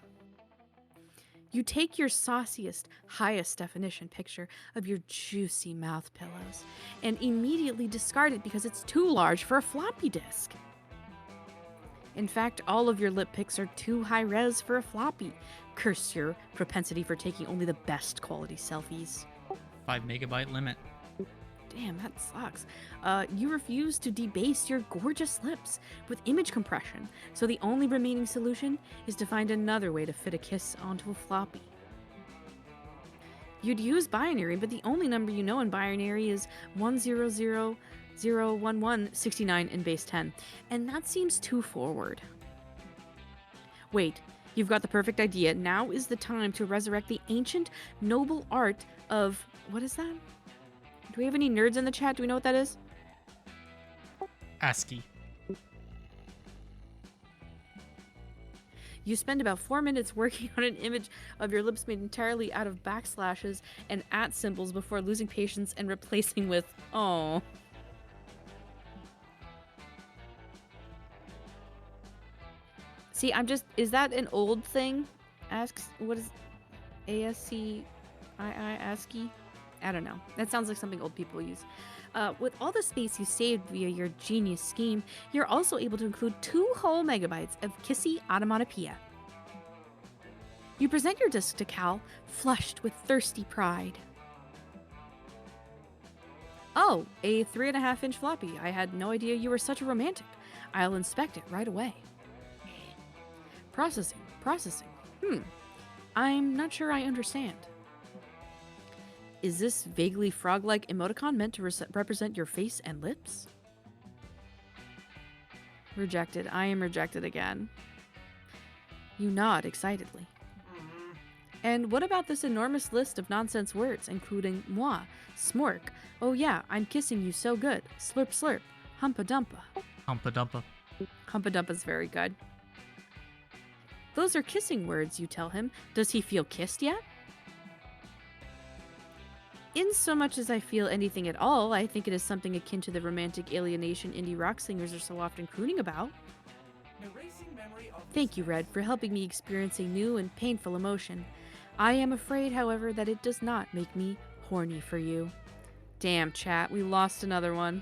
You take your sauciest, highest definition picture of your juicy mouth pillows and immediately discard it because it's too large for a floppy disk. In fact, all of your lip pics are too high res for a floppy. Curse your propensity for taking only the best quality selfies. 5 megabyte limit. Damn, that sucks. You refuse to debase your gorgeous lips with image compression, so the only remaining solution is to find another way to fit a kiss onto a floppy. You'd use binary, but the only number you know in binary is 100001169 in base 10, and that seems too forward. Wait, you've got the perfect idea. Now is the time to resurrect the ancient, noble art of... what is that? Do we have any nerds in the chat? Do we know what that is? ASCII. You spend about 4 minutes working on an image of your lips made entirely out of backslashes and @ symbols before losing patience and replacing with "oh." See, is that an old thing? Asks, what is ASCII? ASCII? I don't know. That sounds like something old people use. With all the space you saved via your genius scheme, you're also able to include 2 whole megabytes of kissy automatopoeia. You present your disc to Cal, flushed with thirsty pride. Oh, a 3.5-inch floppy. I had no idea you were such a romantic. I'll inspect it right away. Processing. I'm not sure I understand. Is this vaguely frog-like emoticon meant to represent your face and lips? Rejected. I am rejected again. You nod excitedly. And what about this enormous list of nonsense words, including moi, smork, oh yeah, I'm kissing you so good, slurp slurp, humpa dumpa. Humpa dumpa. Humpa dumpa's very good. Those are kissing words, you tell him. Does he feel kissed yet? In so much as I feel anything at all, I think it is something akin to the romantic alienation indie rock singers are so often crooning about. Thank you, Red, for helping me experience a new and painful emotion. I am afraid, however, that it does not make me horny for you. Damn, chat, we lost another one.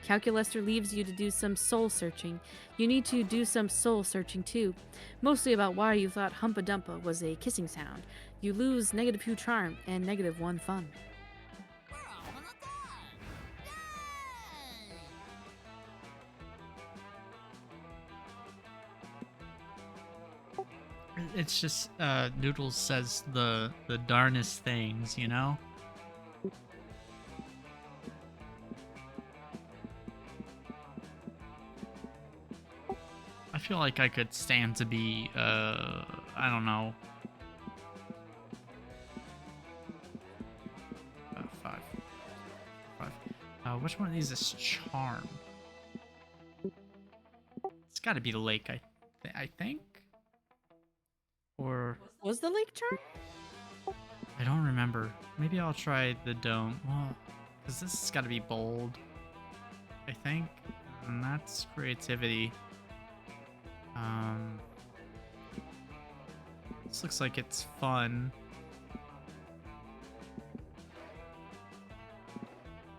Calculester leaves you to do some soul searching. You need to do some soul searching too. Mostly about why you thought Humpa Dumpa was a kissing sound. You lose -2 charm and -1 fun. We're all gonna die. Yay! It's just Noodles says the darnest things, you know? I feel like I could stand to be I don't know. 5. Which one of these is charm? It's got to be the lake, I think. Or Was the lake charm? I don't remember. Maybe I'll try the dome. Well, because this has got to be bold, I think. And that's creativity. This looks like it's fun.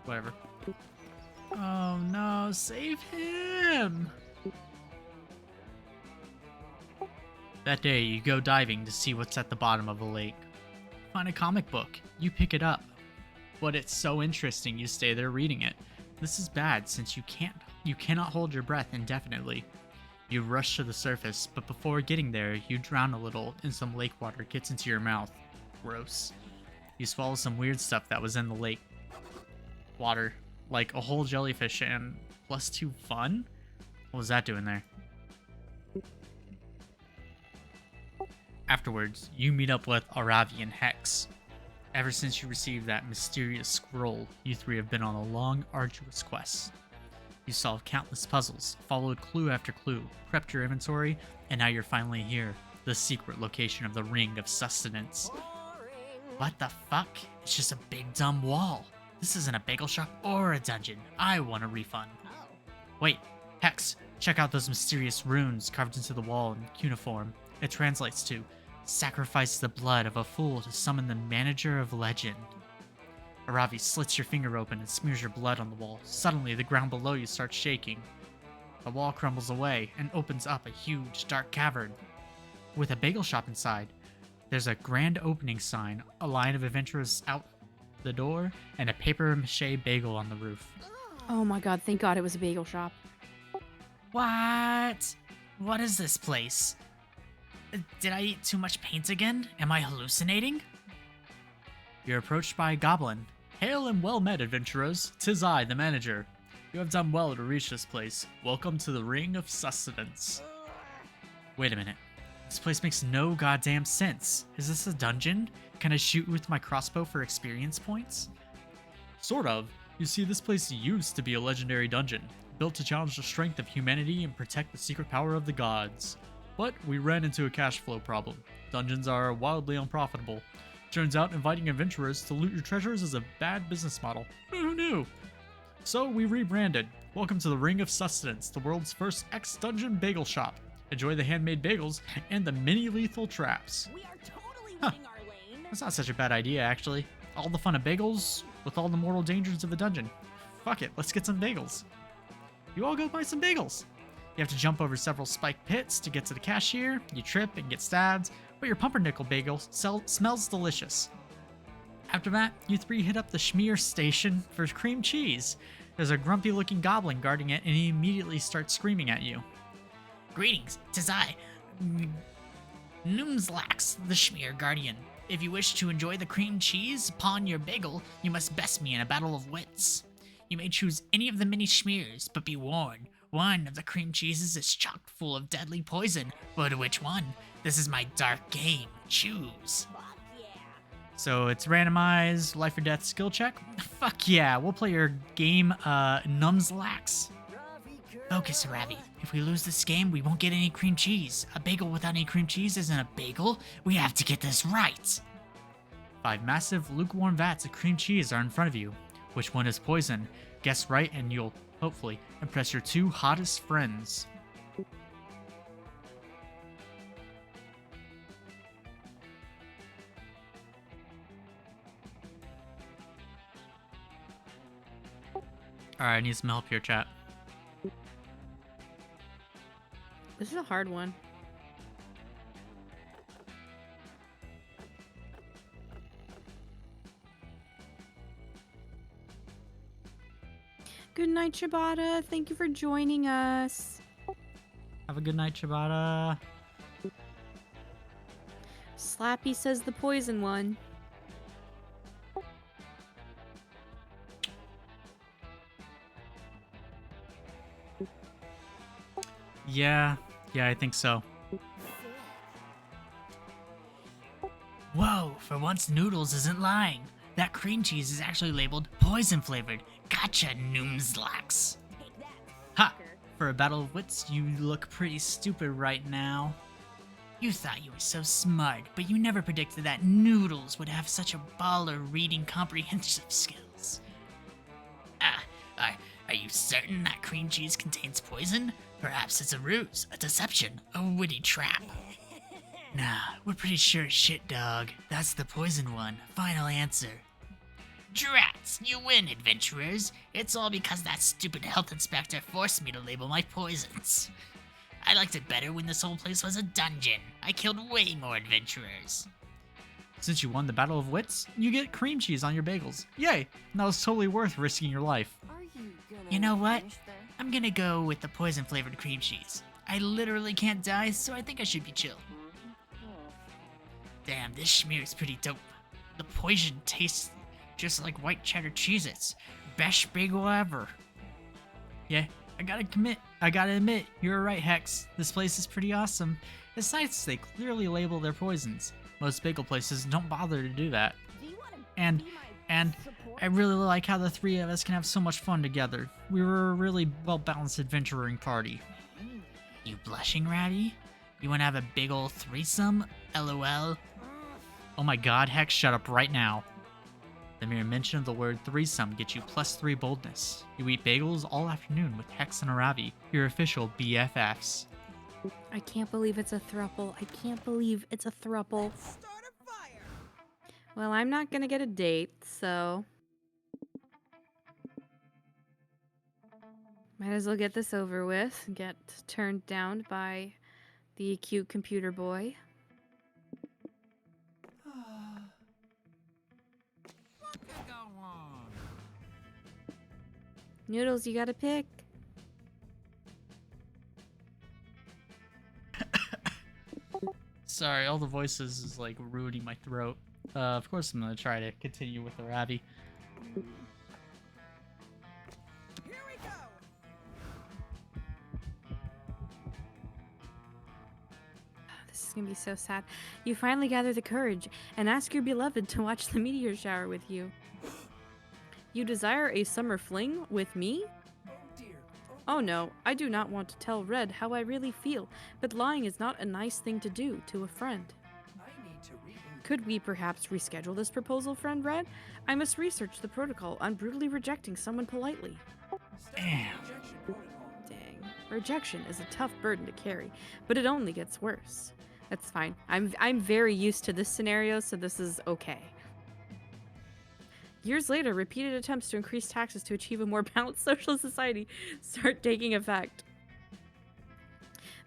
Whatever. Oh no, save him! That day, you go diving to see what's at the bottom of a lake. Find a comic book. You pick it up. But it's so interesting you stay there reading it. This is bad since you cannot hold your breath indefinitely. You rush to the surface, but before getting there, you drown a little and some lake water gets into your mouth. Gross. You swallow some weird stuff that was in the lake water, like a whole jellyfish and +2 fun? What was that doing there? Afterwards, you meet up with Aravi and Hex. Ever since you received that mysterious scroll, you three have been on a long, arduous quest. You solved countless puzzles, followed clue after clue, prepped your inventory, and now you're finally here, the secret location of the Ring of Sustenance. What the fuck? It's just a big dumb wall. This isn't a bagel shop or a dungeon. I want a refund. Wait, Hex, check out those mysterious runes carved into the wall in cuneiform. It translates to, sacrifice the blood of a fool to summon the manager of legend. Aravi slits your finger open and smears your blood on the wall. Suddenly, the ground below you starts shaking. The wall crumbles away and opens up a huge, dark cavern with a bagel shop inside. There's a grand opening sign, a line of adventurers out the door, and a papier-mâché bagel on the roof. Oh my god, thank god it was a bagel shop. What? What is this place? Did I eat too much paint again? Am I hallucinating? You're approached by a goblin. Hail and well met, adventurers. 'Tis I, the manager. You have done well to reach this place. Welcome to the Ring of Sustenance. Wait a minute. This place makes no goddamn sense. Is this a dungeon? Can I shoot with my crossbow for experience points? Sort of. You see, this place used to be a legendary dungeon, built to challenge the strength of humanity and protect the secret power of the gods. But we ran into a cash flow problem. Dungeons are wildly unprofitable. Turns out inviting adventurers to loot your treasures is a bad business model. Who knew? So we rebranded. Welcome to the Ring of Sustenance, the world's first X-Dungeon bagel shop. Enjoy the handmade bagels and the mini-lethal traps. We are totally Huh. winning our lane. That's not such a bad idea, actually. All the fun of bagels with all the mortal dangers of the dungeon. Fuck it, let's get some bagels. You all go buy some bagels. You have to jump over several spiked pits to get to the cashier. You trip and get stabbed, but your pumpernickel bagel smells delicious. After that, you three hit up the Schmear station for cream cheese. There's a grumpy looking goblin guarding it and he immediately starts screaming at you. Greetings, 'tis I, Noomslax, the Schmear Guardian. If you wish to enjoy the cream cheese upon your bagel, you must best me in a battle of wits. You may choose any of the many Schmears, but be warned, one of the cream cheeses is chock full of deadly poison. But which one? This is my dark game. Choose. Fuck yeah. So it's randomized life or death skill check. Fuck yeah, we'll play your game, Numslax. Focus, Ravi. If we lose this game, we won't get any cream cheese. A bagel without any cream cheese isn't a bagel. We have to get this right. 5 massive lukewarm vats of cream cheese are in front of you. Which one is poison? Guess right and you'll, hopefully, impress your 2 hottest friends. Alright, I need some help here, chat. This is a hard one. Good night, Shibata. Thank you for joining us. Have a good night, Shibata. Slappy says the poison one. Yeah, I think so. Whoa, for once Noodles isn't lying. That cream cheese is actually labeled poison flavored. Gotcha, Noomslax. Take that. Ha! For a battle of wits, you look pretty stupid right now. You thought you were so smart, but you never predicted that Noodles would have such a baller reading comprehensive skills. Are you certain that cream cheese contains poison? Perhaps it's a ruse, a deception, a witty trap. Nah, we're pretty sure as shit, dog. That's the poison one. Final answer. Drats, you win, adventurers. It's all because that stupid health inspector forced me to label my poisons. I liked it better when this whole place was a dungeon. I killed way more adventurers. Since you won the Battle of Wits, you get cream cheese on your bagels. Yay! That was totally worth risking your life. Are you gonna You know what? finish this? I'm gonna go with the poison flavored cream cheese. I literally can't die, so I think I should be chill. Damn, this schmear is pretty dope. The poison tastes just like white cheddar Cheez-Its. Best bagel ever. Yeah, I gotta admit, you're right, Hex. This place is pretty awesome. It's nice they clearly label their poisons. Most bagel places don't bother to do that. Do you wanna And, be my and support? I really like how the three of us can have so much fun together. We were a really well-balanced adventuring party. You blushing, Ratty? You wanna have a big ol' threesome? LOL. Oh my god, Hex, shut up right now. The mere mention of the word threesome gets you +3 boldness. You eat bagels all afternoon with Hex and Aravi, your official BFFs. I can't believe it's a thruple. I can't believe it's a thruple. Start a fire. Well, I'm not gonna get a date, so might as well get this over with and get turned down by the cute computer boy. What could go wrong? Noodles, you gotta pick. Sorry, all the voices is like ruining my throat. Of course I'm gonna try to continue with Aravi. Here we go. This is gonna be so sad. You finally gather the courage and ask your beloved to watch the meteor shower with you. You desire a summer fling with me? Oh dear. Oh no, I do not want to tell Red how I really feel, but lying is not a nice thing to do to a friend. I need to reboot. Could we perhaps reschedule this proposal, friend Red? I must research the protocol on brutally rejecting someone politely. Damn. Rejection protocol. Dang. Rejection is a tough burden to carry, but it only gets worse. That's fine. I'm very used to this scenario, so this is okay. Years later, repeated attempts to increase taxes to achieve a more balanced social society start taking effect.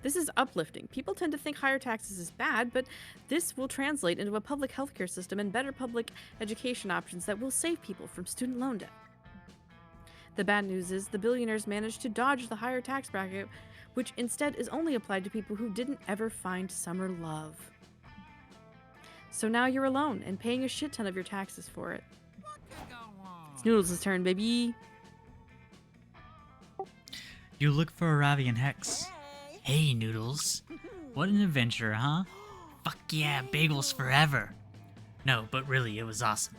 This is uplifting. People tend to think higher taxes is bad, but this will translate into a public healthcare system and better public education options that will save people from student loan debt. The bad news is the billionaires managed to dodge the higher tax bracket, which instead is only applied to people who didn't ever find summer love. So now you're alone and paying a shit ton of your taxes for it. What could go wrong? It's Noodles' turn, baby. You look for Aravi and Hex. Hey. Hey, Noodles. What an adventure, huh? Fuck yeah, bagels forever. No, but really, it was awesome.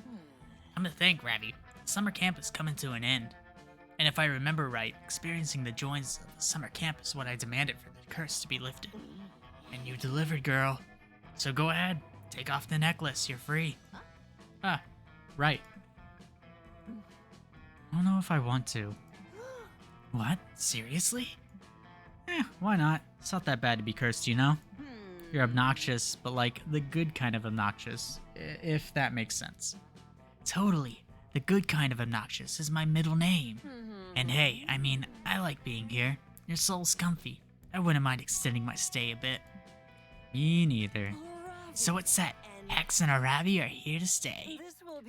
I'm gonna thank Ravi. Summer camp is coming to an end. And if I remember right, experiencing the joys of the summer camp is what I demanded for the curse to be lifted. And you delivered, girl. So go ahead, take off the necklace, you're free. Ah, right. I don't know if I want to. What? Seriously? Why not? It's not that bad to be cursed, you know? Hmm. You're obnoxious, but like the good kind of obnoxious, if that makes sense. Totally. The good kind of obnoxious is my middle name. Mhm. And hey, I mean, I like being here. Your soul's comfy. I wouldn't mind extending my stay a bit. Me neither. So it's set. Hex and Arabi are here to stay.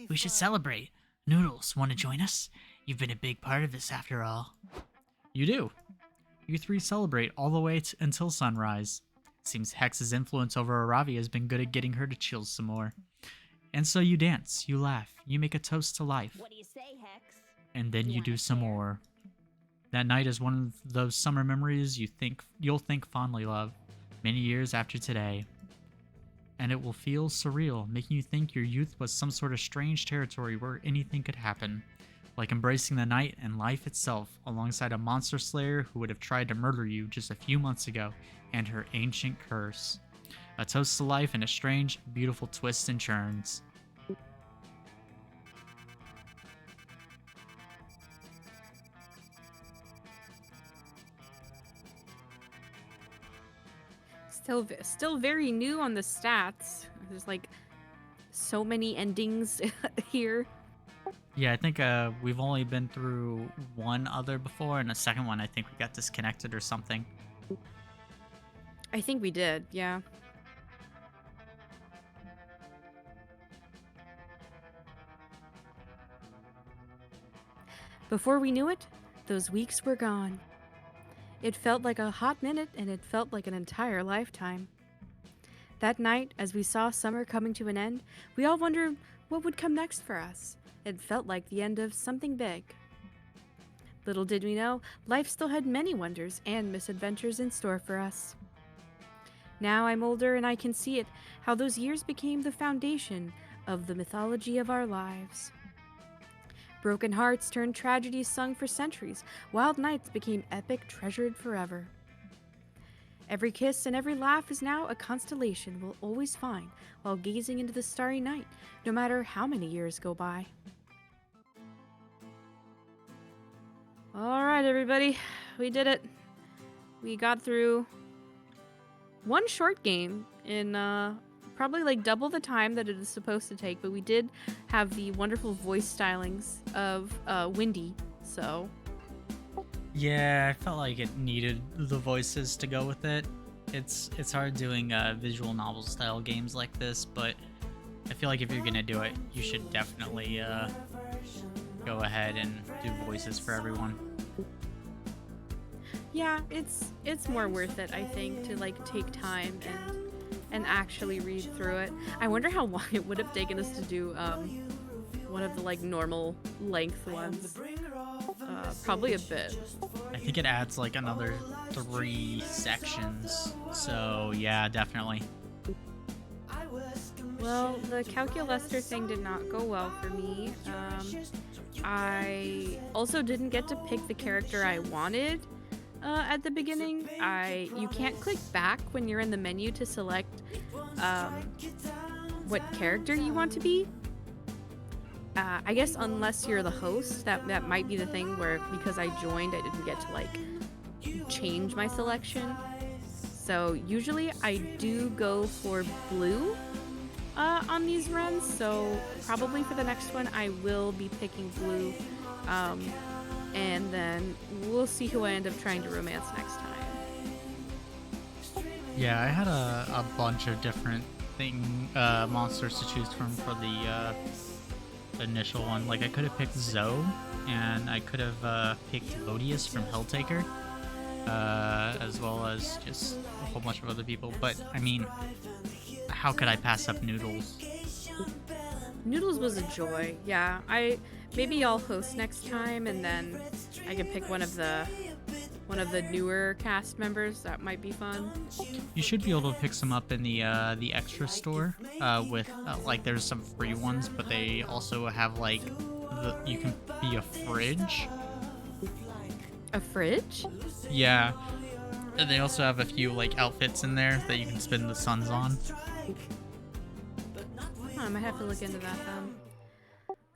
We should celebrate. Noodles, want to join us? You've been a big part of this after all. You do. You three celebrate all the way until sunrise. Seems Hex's influence over Aravi has been good at getting her to chill some more. And so you dance, you laugh, you make a toast to life. What do you say, Hex? And then you do some more. That night is one of those summer memories you'll think fondly of many years after today. And it will feel surreal, making you think your youth was some sort of strange territory where anything could happen. Like embracing the night and life itself alongside a monster slayer who would have tried to murder you just a few months ago and her ancient curse. A toast to life and a strange, beautiful twists and turns. Still very new on the stats. There's like so many endings here. Yeah, I think we've only been through one other before, and the second one I think we got disconnected or something. I think we did, yeah. Before we knew it, those weeks were gone. It felt like a hot minute, and it felt like an entire lifetime. That night, as we saw summer coming to an end, we all wondered what would come next for us. It felt like the end of something big. Little did we know, life still had many wonders and misadventures in store for us. Now I'm older and I can see it, how those years became the foundation of the mythology of our lives. Broken hearts turned tragedies sung for centuries. Wild nights became epic, treasured forever. Every kiss and every laugh is now a constellation we'll always find while gazing into the starry night, no matter how many years go by. All right, everybody, we did it. We got through one short game in probably like double the time that it is supposed to take, but we did have the wonderful voice stylings of Windy, so... Yeah, I felt like it needed the voices to go with it. It's hard doing visual novel style games like this, but I feel like if you're gonna do it, you should definitely go ahead and do voices for everyone. Yeah, it's more worth it, I think, to like take time and actually read through it. I wonder how long it would have taken us to do one of the like normal length ones. Probably a bit. I think it adds like another 3 sections. So yeah, definitely. Well, the Calculuster thing did not go well for me. I also didn't get to pick the character I wanted at the beginning. You can't click back when you're in the menu to select what character you want to be. I guess unless you're the host, that might be the thing where because I joined, I didn't get to like change my selection. So usually I do go for blue on these runs. So probably for the next one, I will be picking blue, and then we'll see who I end up trying to romance next time. Yeah, I had a bunch of different monsters to choose from for the initial one. Like I could have picked Zoe, and I could have picked Odious from Helltaker, as well as just a whole bunch of other people. But I mean, how could I pass up Noodles? Noodles was a joy. Yeah, maybe I'll host next time, and then I can pick one of the newer cast members. That might be fun. You should be able to pick some up in the extra store with like there's some free ones, but they also have like you can be a fridge. A fridge? Yeah, and they also have a few like outfits in there that you can spin the suns on. I might have to look into that then.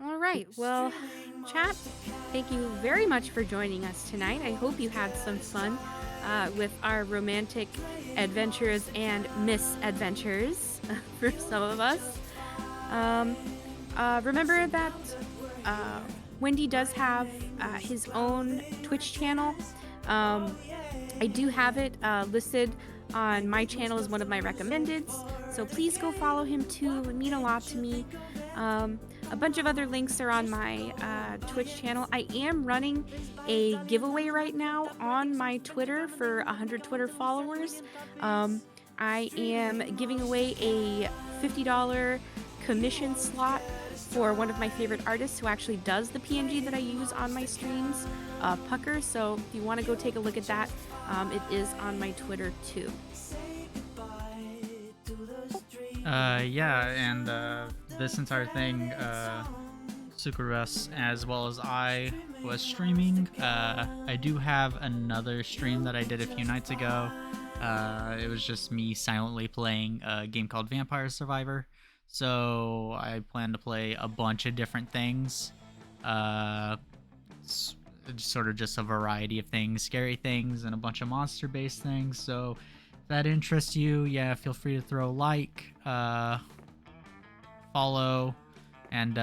All right, well, chat, thank you very much for joining us tonight. I hope you had some fun with our romantic adventures and misadventures for some of us. Remember that Wendy does have his own Twitch channel. I do have it listed on my channel as one of my recommendeds, so please go follow him too. It would mean a lot to me. A bunch of other links are on my Twitch channel. I am running a giveaway right now on my Twitter for 100 Twitter followers. I am giving away a $50 commission slot for one of my favorite artists who actually does the PNG that I use on my streams, Pucker. So if you want to go take a look at that, it is on my Twitter too. Yeah, and this entire thing, Sucrebus as well as I was streaming. I do have another stream that I did a few nights ago. It was just me silently playing a game called Vampire Survivor. So I plan to play a bunch of different things. It's sort of just a variety of things, scary things and a bunch of monster-based things. So if that interests you, yeah, feel free to throw a like, follow, and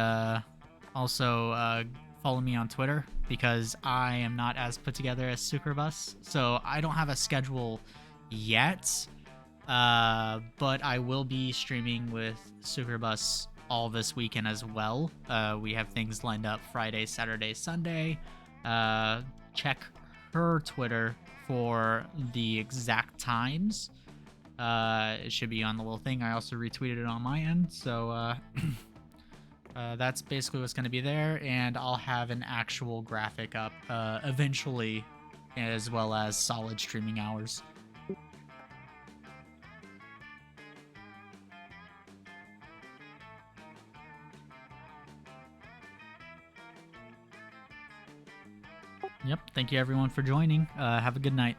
also follow me on Twitter, because I am not as put together as Sucrebus. So I don't have a schedule yet. But I will be streaming with Sucrebus all this weekend as well. We have things lined up Friday, Saturday, Sunday. Check her Twitter for the exact times. It should be on the little thing. I also retweeted it on my end. So that's basically what's going to be there. And I'll have an actual graphic up eventually, as well as solid streaming hours. Yep. Thank you everyone for joining. Have a good night.